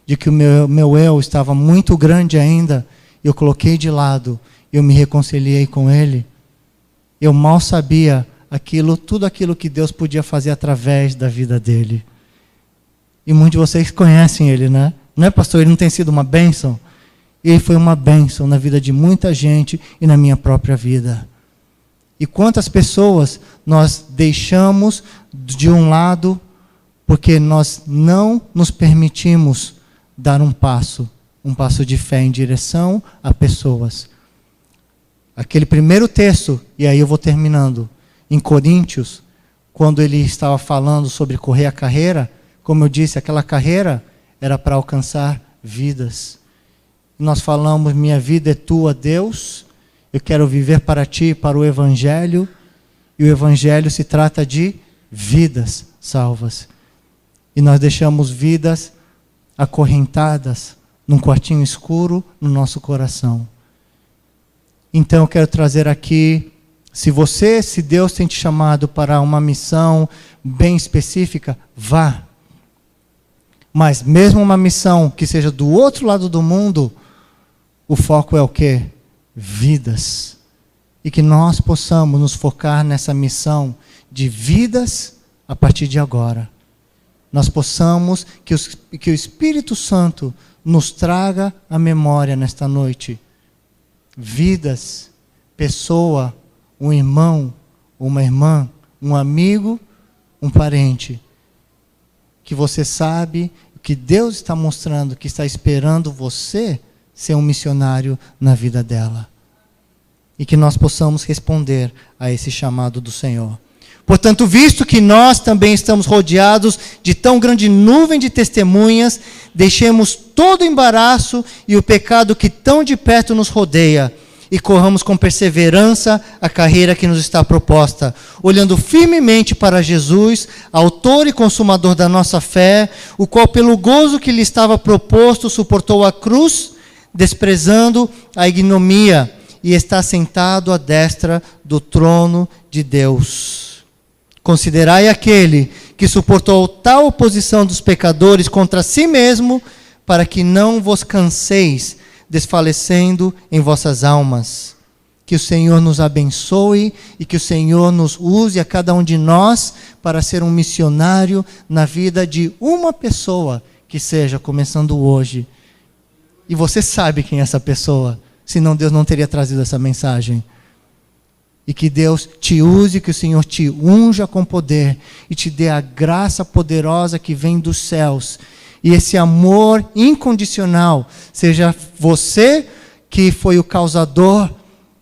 [SPEAKER 1] de que o meu eu estava muito grande ainda, eu coloquei de lado, eu me reconciliei com ele, eu mal sabia tudo aquilo que Deus podia fazer através da vida dele. E muitos de vocês conhecem ele, né? Não é, pastor? Ele não tem sido uma bênção? Ele foi uma bênção na vida de muita gente e na minha própria vida. E quantas pessoas nós deixamos de um lado porque nós não nos permitimos dar um passo de fé em direção a pessoas. Aquele primeiro texto, e aí eu vou terminando, em Coríntios, quando ele estava falando sobre correr a carreira, como eu disse, aquela carreira era para alcançar vidas. Nós falamos, minha vida é tua, Deus, eu quero viver para ti, para o Evangelho, e o Evangelho se trata de vidas salvas. E nós deixamos vidas acorrentadas num quartinho escuro no nosso coração. Então eu quero trazer aqui, se Deus tem te chamado para uma missão bem específica, vá. Mas mesmo uma missão que seja do outro lado do mundo, O foco é o quê? Vidas. E que nós possamos nos focar nessa missão de vidas a partir de agora. Nós possamos, que o Espírito Santo nos traga a memória nesta noite. Vidas, pessoa, um irmão, uma irmã, um amigo, um parente. Que você sabe que Deus está mostrando, que está esperando você ser um missionário na vida dela. E que nós possamos responder a esse chamado do Senhor. Portanto, visto que nós também estamos rodeados de tão grande nuvem de testemunhas, deixemos todo o embaraço e o pecado que tão de perto nos rodeia e corramos com perseverança a carreira que nos está proposta, olhando firmemente para Jesus, autor e consumador da nossa fé, o qual pelo gozo que lhe estava proposto suportou a cruz, desprezando a ignomia, e está sentado à destra do trono de Deus. Considerai aquele que suportou tal oposição dos pecadores contra si mesmo, para que não vos canseis, desfalecendo em vossas almas. Que o Senhor nos abençoe e que o Senhor nos use a cada um de nós para ser um missionário na vida de uma pessoa que seja, começando hoje. E você sabe quem é essa pessoa, senão Deus não teria trazido essa mensagem. E que Deus te use, que o Senhor te unja com poder e te dê a graça poderosa que vem dos céus. E esse amor incondicional, seja você que foi o causador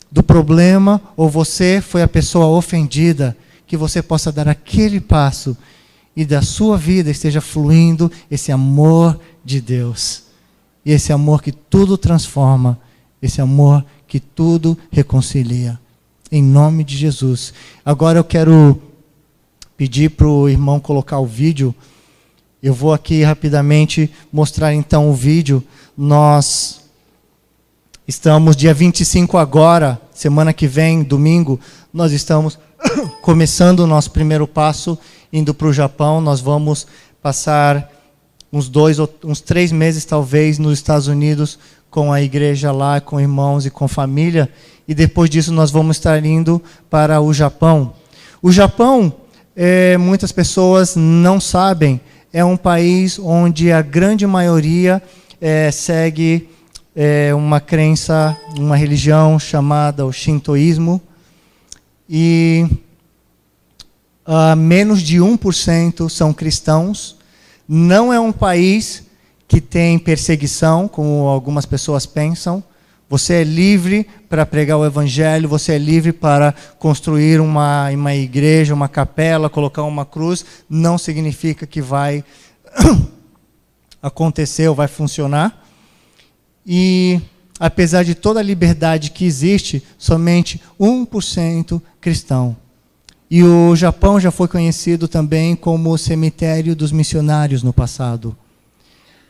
[SPEAKER 1] do problema ou você foi a pessoa ofendida, que você possa dar aquele passo e da sua vida esteja fluindo esse amor de Deus. E esse amor que tudo transforma, esse amor que tudo reconcilia. Em nome de Jesus. Agora eu quero pedir para o irmão colocar o vídeo. Eu vou aqui rapidamente mostrar então o vídeo. Nós estamos dia 25 agora, semana que vem, domingo, nós estamos começando o nosso primeiro passo, indo para o Japão. Nós vamos passar uns 3 meses talvez nos Estados Unidos com a igreja lá, com irmãos e com família. E depois disso nós vamos estar indo para o Japão. O Japão, muitas pessoas não sabem, é um país onde a grande maioria segue uma crença, uma religião chamada o Shintoísmo. E menos de 1% são cristãos. Não é um país que tem perseguição, como algumas pessoas pensam. Você é livre para pregar o evangelho, você é livre para construir uma igreja, uma capela, colocar uma cruz. Não significa que vai acontecer ou vai funcionar. E, apesar de toda a liberdade que existe, somente 1% cristão. E o Japão já foi conhecido também como o cemitério dos missionários no passado.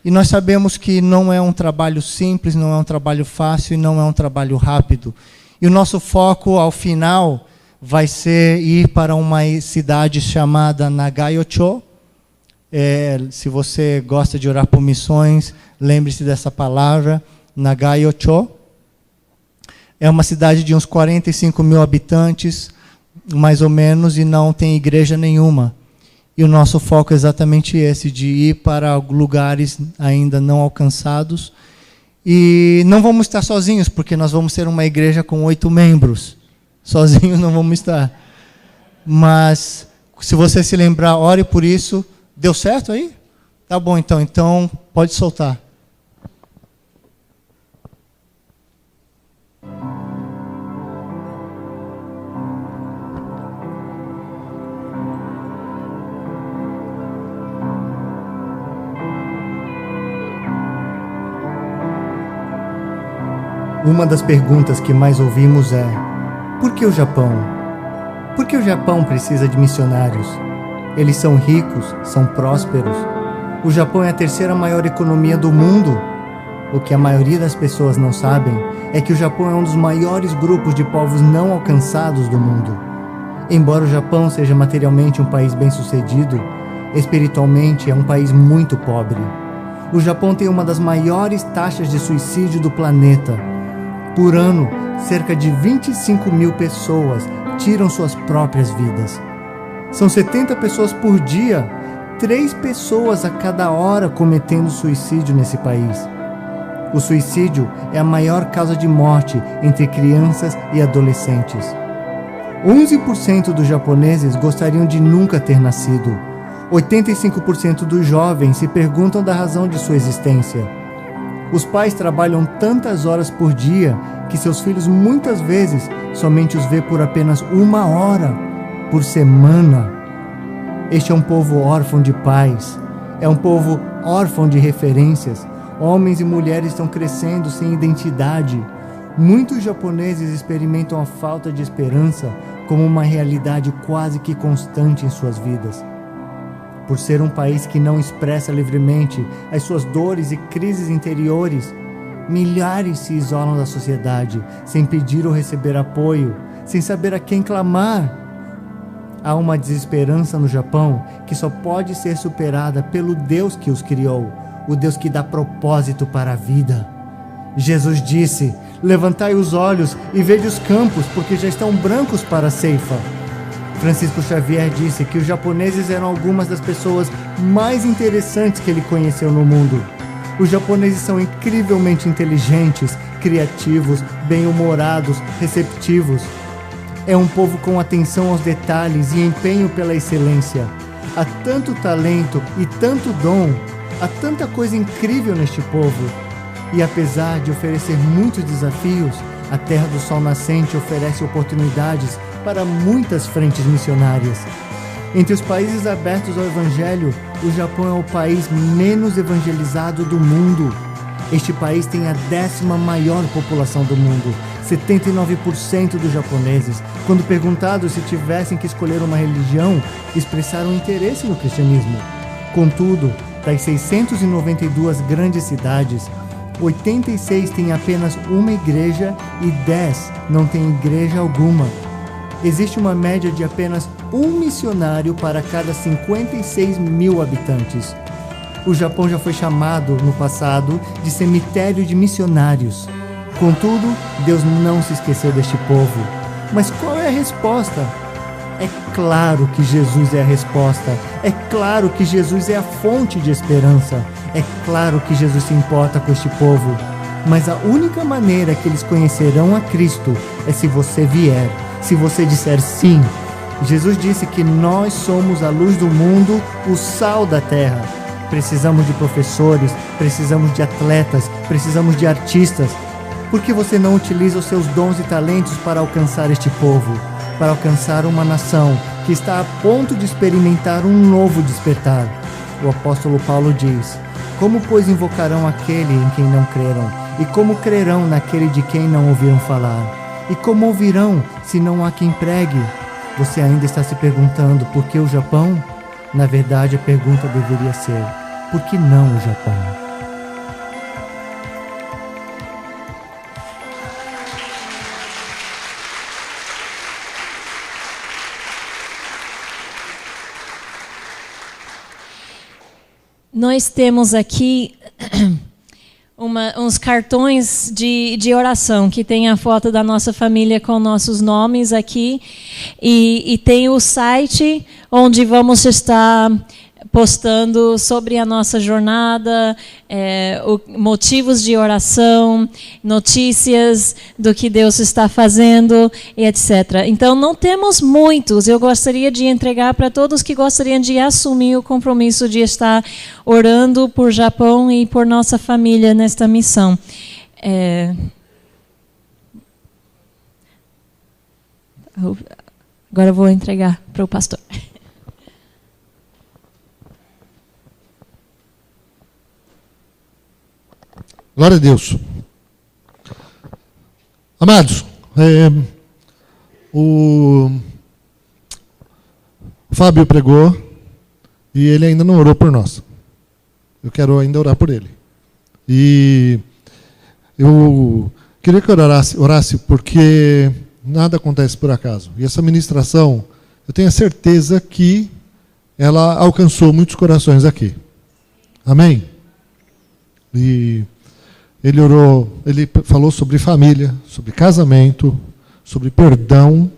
[SPEAKER 1] E nós sabemos que não é um trabalho simples, não é um trabalho fácil e não é um trabalho rápido. E o nosso foco, ao final, vai ser ir para uma cidade chamada Nagayocho. Se você gosta de orar por missões, lembre-se dessa palavra, Nagayocho. É uma cidade de uns 45 mil habitantes, mais ou menos, e não tem igreja nenhuma. E o nosso foco é exatamente esse, de ir para lugares ainda não alcançados. E não vamos estar sozinhos, porque nós vamos ser uma igreja com 8 membros. Sozinhos não vamos estar. Mas, se você se lembrar, ore por isso. Deu certo aí? Tá bom, então pode soltar. Uma das perguntas que mais ouvimos é: por que o Japão? Por que o Japão precisa de missionários? Eles são ricos, são prósperos. O Japão é a 3ª maior economia do mundo. O que a maioria das pessoas não sabem é que o Japão é um dos maiores grupos de povos não alcançados do mundo. Embora o Japão seja materialmente um país bem-sucedido, espiritualmente é um país muito pobre. O Japão tem uma das maiores taxas de suicídio do planeta. Por ano, cerca de 25 mil pessoas tiram suas próprias vidas. São 70 pessoas por dia, 3 pessoas a cada hora cometendo suicídio nesse país. O suicídio é a maior causa de morte entre crianças e adolescentes. 11% dos japoneses gostariam de nunca ter nascido. 85% dos jovens se perguntam da razão de sua existência. Os pais trabalham tantas horas por dia que seus filhos muitas vezes somente os vê por apenas 1 hora por semana. Este é um povo órfão de pais, é um povo órfão de referências. Homens e mulheres estão crescendo sem identidade. Muitos japoneses experimentam a falta de esperança como uma realidade quase que constante em suas vidas. Por ser um país que não expressa livremente as suas dores e crises interiores, milhares se isolam da sociedade, sem pedir ou receber apoio, sem saber a quem clamar. Há uma desesperança no Japão que só pode ser superada pelo Deus que os criou, o Deus que dá propósito para a vida. Jesus disse: levantai os olhos e vede os campos, porque já estão brancos para a ceifa. Francisco Xavier disse que os japoneses eram algumas das pessoas mais interessantes que ele conheceu no mundo. Os japoneses são incrivelmente inteligentes, criativos, bem-humorados, receptivos. É um povo com atenção aos detalhes e empenho pela excelência. Há tanto talento e tanto dom, há tanta coisa incrível neste povo. E apesar de oferecer muitos desafios, a Terra do Sol Nascente oferece oportunidades para muitas frentes missionárias. Entre os países abertos ao Evangelho, o Japão é o país menos evangelizado do mundo. Este país tem a 10ª maior população do mundo. 79% dos japoneses, quando perguntados se tivessem que escolher uma religião, expressaram interesse no cristianismo. Contudo, das 692 grandes cidades, 86 têm apenas uma igreja e 10 não têm igreja alguma. Existe uma média de apenas um missionário para cada 56 mil habitantes. O Japão já foi chamado, no passado, de cemitério de missionários. Contudo, Deus não se esqueceu deste povo. Mas qual é a resposta? É claro que Jesus é a resposta. É claro que Jesus é a fonte de esperança. É claro que Jesus se importa com este povo. Mas a única maneira que eles conhecerão a Cristo é se você vier, se você disser sim. Jesus disse que nós somos a luz do mundo, o sal da terra. Precisamos de professores, precisamos de atletas, precisamos de artistas. Por que você não utiliza os seus dons e talentos para alcançar este povo? Para alcançar uma nação que está a ponto de experimentar um novo despertar. O apóstolo Paulo diz: como, pois, invocarão aquele em quem não creram? E como crerão naquele de quem não ouviram falar? E como ouvirão, se não há quem pregue? Você ainda está se perguntando por que o Japão? Na verdade, a pergunta deveria ser: por que não o Japão?
[SPEAKER 2] Nós temos aqui uns cartões de oração que tem a foto da nossa família com nossos nomes aqui e tem o site onde vamos estar postando sobre a nossa jornada, motivos de oração, notícias do que Deus está fazendo, e etc. Então, não temos muitos. Eu gostaria de entregar para todos que gostariam de assumir o compromisso de estar orando por Japão e por nossa família nesta missão. Agora eu vou entregar para o pastor.
[SPEAKER 3] Glória a Deus. Amados, o Fábio pregou e ele ainda não orou por nós. Eu quero ainda orar por ele. E eu queria que eu orasse porque nada acontece por acaso. E essa ministração, eu tenho a certeza que ela alcançou muitos corações aqui. Amém? E ele falou sobre família, sobre casamento, sobre perdão,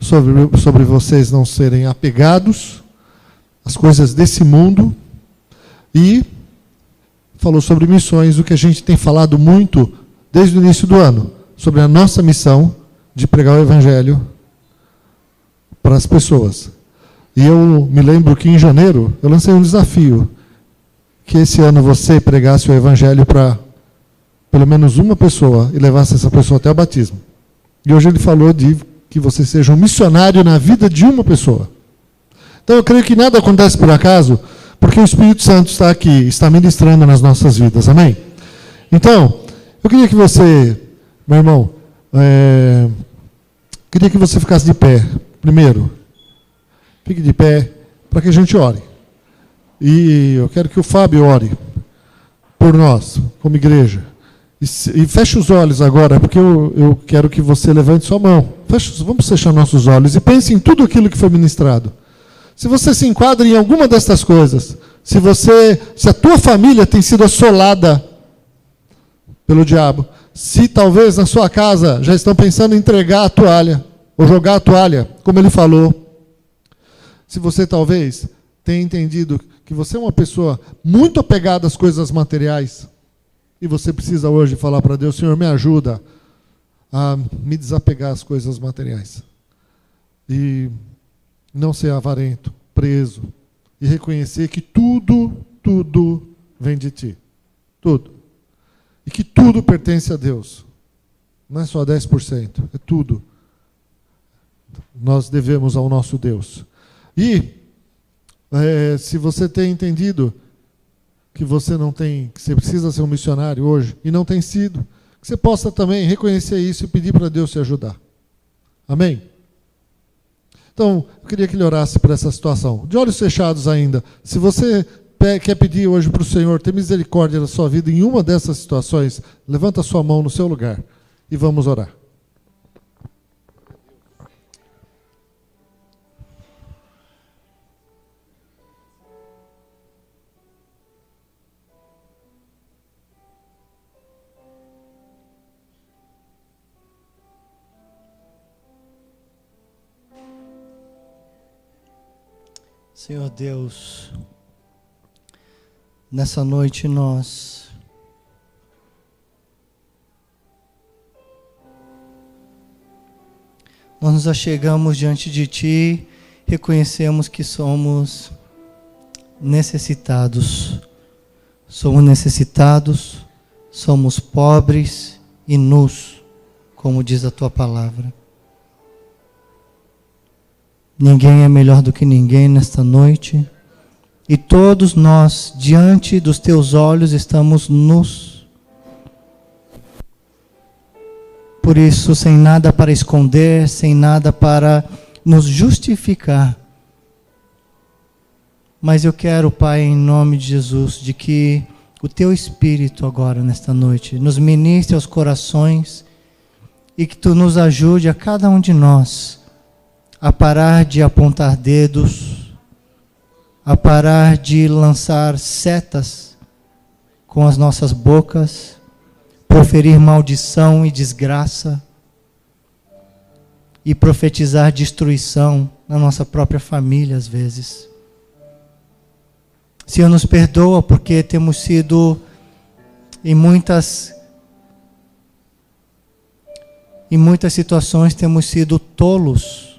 [SPEAKER 3] sobre vocês não serem apegados às coisas desse mundo, e falou sobre missões, o que a gente tem falado muito desde o início do ano, sobre a nossa missão de pregar o Evangelho para as pessoas. E eu me lembro que em janeiro eu lancei um desafio, que esse ano você pregasse o Evangelho para pelo menos uma pessoa e levasse essa pessoa até o batismo. E hoje ele falou de que você seja um missionário na vida de uma pessoa. Então eu creio que nada acontece por acaso, porque o Espírito Santo está aqui, está ministrando nas nossas vidas. Amém? Então, eu queria que você, meu irmão, queria que você ficasse de pé. Primeiro, fique de pé para que a gente ore. E eu quero que o Fábio ore por nós, como igreja. E feche os olhos agora, porque eu quero que você levante sua mão. Vamos fechar nossos olhos e pense em tudo aquilo que foi ministrado. Se você se enquadra em alguma dessas coisas, se a tua família tem sido assolada pelo diabo, se talvez na sua casa já estão pensando em entregar a toalha, ou jogar a toalha, como ele falou, se você talvez tenha entendido que você é uma pessoa muito apegada às coisas materiais, e você precisa hoje falar para Deus: Senhor, me ajuda a me desapegar às coisas materiais. E não ser avarento, preso. E reconhecer que tudo vem de Ti. Tudo. E que tudo pertence a Deus. Não é só 10%, é tudo. Nós devemos ao nosso Deus. E se você tem entendido que você que você precisa ser um missionário hoje, e não tem sido, que você possa também reconhecer isso e pedir para Deus te ajudar. Amém? Então, eu queria que ele orasse por essa situação. De olhos fechados ainda, se você quer pedir hoje para o Senhor ter misericórdia da sua vida em uma dessas situações, levanta a sua mão no seu lugar e vamos orar.
[SPEAKER 1] Senhor Deus, nessa noite nós nos achegamos diante de Ti, reconhecemos que somos necessitados, somos pobres e nus, como diz a Tua palavra. Ninguém é melhor do que ninguém nesta noite. E todos nós, diante dos Teus olhos, estamos nus. Por isso, sem nada para esconder, sem nada para nos justificar. Mas eu quero, Pai, em nome de Jesus, de que o Teu Espírito agora, nesta noite, nos ministre aos corações e que Tu nos ajude a cada um de nós a parar de apontar dedos, a parar de lançar setas com as nossas bocas, proferir maldição e desgraça, e profetizar destruição na nossa própria família às vezes. Senhor, nos perdoa porque temos sido em muitas situações temos sido tolos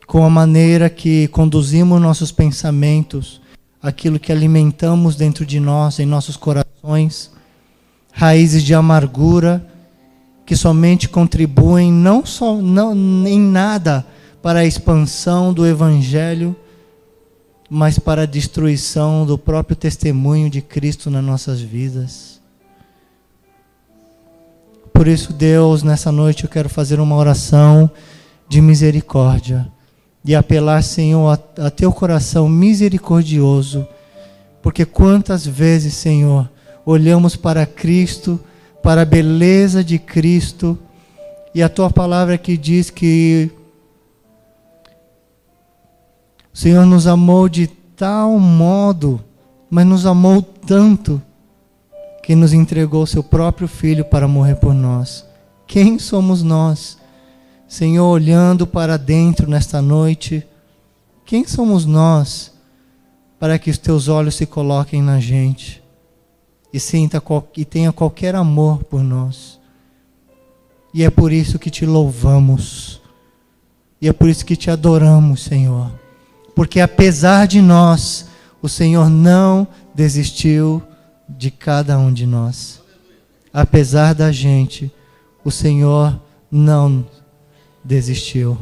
[SPEAKER 1] com a maneira que conduzimos nossos pensamentos, aquilo que alimentamos dentro de nós, em nossos corações, raízes de amargura que somente contribuem não em nada para a expansão do Evangelho, mas para a destruição do próprio testemunho de Cristo nas nossas vidas. Por isso, Deus, nessa noite eu quero fazer uma oração de misericórdia e apelar, Senhor, a Teu coração misericordioso, porque quantas vezes, Senhor, olhamos para Cristo, para a beleza de Cristo, e a Tua palavra que diz que o Senhor nos amou de tal modo mas nos amou tanto que nos entregou seu próprio Filho para morrer por nós. Quem somos nós? Senhor, olhando para dentro nesta noite, quem somos nós para que os teus olhos se coloquem na gente e tenha qualquer amor por nós? E é por isso que te louvamos, e é por isso que te adoramos, Senhor, porque apesar de nós, o Senhor não desistiu de cada um de nós. Apesar da gente, o Senhor não desistiu.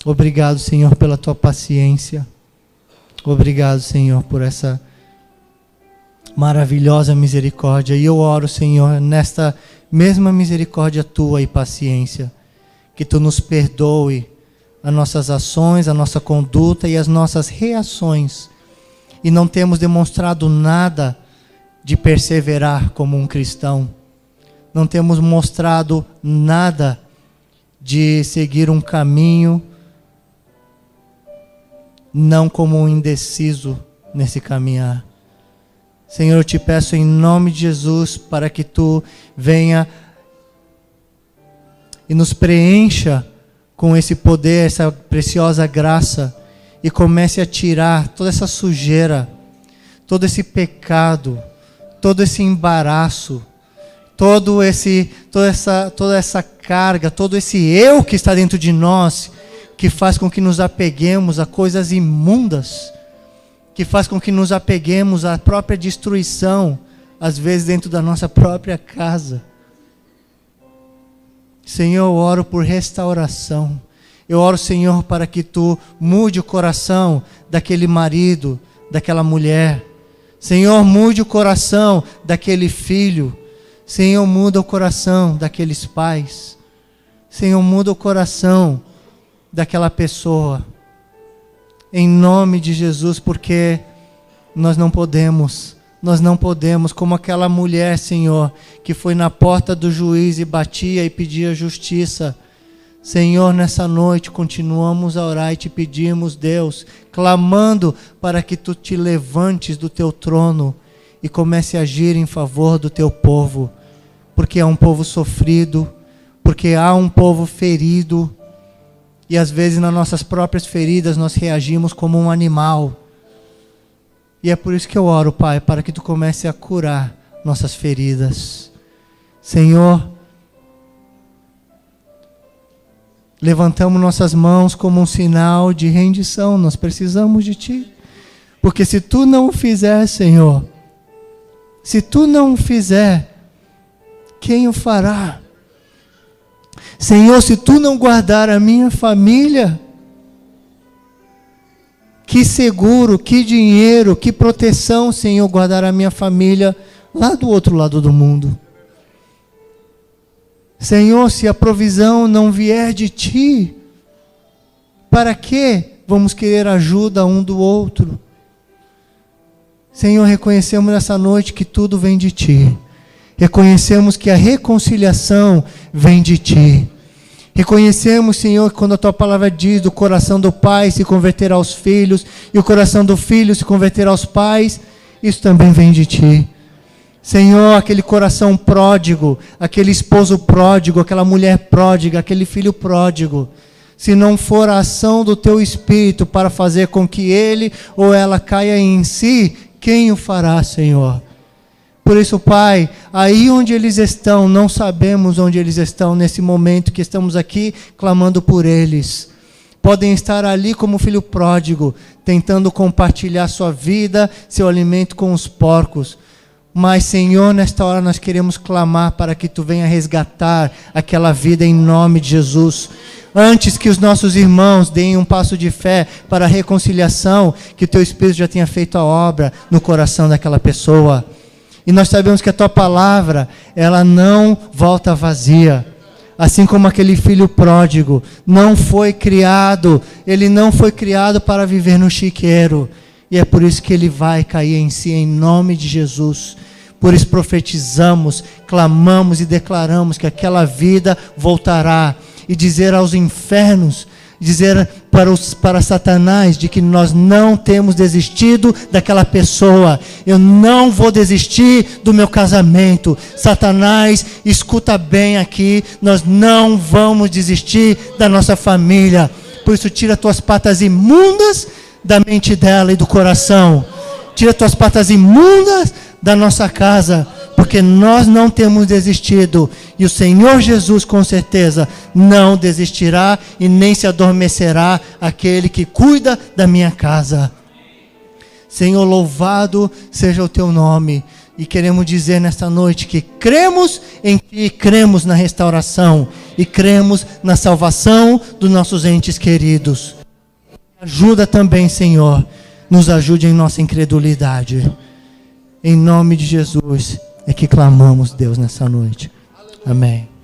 [SPEAKER 1] Obrigado, Senhor, pela tua paciência. Obrigado, Senhor, por essa maravilhosa misericórdia. E eu oro, Senhor, nesta mesma misericórdia tua e paciência, que tu nos perdoe as nossas ações, a nossa conduta e as nossas reações. E não temos demonstrado nada de perseverar como um cristão. Não temos mostrado nada de seguir um caminho, não como um indeciso nesse caminhar. Senhor, eu te peço em nome de Jesus para que tu venha e nos preencha com esse poder, essa preciosa graça, e comece a tirar toda essa sujeira, todo esse pecado, todo esse embaraço, toda essa carga, todo esse eu que está dentro de nós, que faz com que nos apeguemos a coisas imundas, que faz com que nos apeguemos à própria destruição, às vezes dentro da nossa própria casa. Senhor, eu oro por restauração. Eu oro, Senhor, para que tu mude o coração daquele marido, daquela mulher. Senhor, mude o coração daquele filho. Senhor, muda o coração daqueles pais. Senhor, muda o coração daquela pessoa. Em nome de Jesus, porque nós não podemos, como aquela mulher, Senhor, que foi na porta do juiz e batia e pedia justiça. Senhor, nessa noite continuamos a orar e te pedimos, Deus, clamando para que tu te levantes do teu trono e comece a agir em favor do teu povo, porque é um povo sofrido, porque há um povo ferido, e às vezes nas nossas próprias feridas nós reagimos como um animal. E é por isso que eu oro, Pai, para que tu comece a curar nossas feridas. Senhor, levantamos nossas mãos como um sinal de rendição. Nós precisamos de ti. Porque se tu não o fizer, Senhor, se tu não o fizer, quem o fará? Senhor, se tu não guardar a minha família, que seguro, que dinheiro, que proteção, Senhor, guardar a minha família lá do outro lado do mundo. Senhor, se a provisão não vier de ti, para que vamos querer ajuda um do outro? Senhor, reconhecemos nessa noite que tudo vem de ti. Reconhecemos que a reconciliação vem de ti. Reconhecemos, Senhor, que quando a tua palavra diz do coração do pai se converter aos filhos e o coração do filho se converter aos pais, isso também vem de ti. Senhor, aquele coração pródigo, aquele esposo pródigo, aquela mulher pródiga, aquele filho pródigo, se não for a ação do teu Espírito para fazer com que ele ou ela caia em si, quem o fará, Senhor? Por isso, Pai, aí onde eles estão, não sabemos onde eles estão nesse momento que estamos aqui clamando por eles. Podem estar ali como filho pródigo, tentando compartilhar sua vida, seu alimento com os porcos. Mas, Senhor, nesta hora nós queremos clamar para que tu venha resgatar aquela vida em nome de Jesus. Antes que os nossos irmãos deem um passo de fé para a reconciliação, que o teu Espírito já tenha feito a obra no coração daquela pessoa. E nós sabemos que a tua palavra, ela não volta vazia. Assim como aquele filho pródigo não foi criado, ele não foi criado para viver no chiqueiro. E é por isso que ele vai cair em si, em nome de Jesus. Por isso profetizamos, clamamos e declaramos que aquela vida voltará. E dizer aos infernos, dizer para Satanás de que nós não temos desistido daquela pessoa. Eu não vou desistir do meu casamento. Satanás, escuta bem aqui, nós não vamos desistir da nossa família. Por isso, tira tuas patas imundas da mente dela e do coração. Tira tuas patas imundas da nossa casa, porque nós não temos desistido, e o Senhor Jesus com certeza não desistirá e nem se adormecerá aquele que cuida da minha casa. Senhor, louvado seja o teu nome, e queremos dizer nesta noite que cremos em ti, cremos na restauração e cremos na salvação dos nossos entes queridos. Ajuda também, Senhor, nos ajude em nossa incredulidade. Em nome de Jesus é que clamamos, Deus, nessa noite. Amém.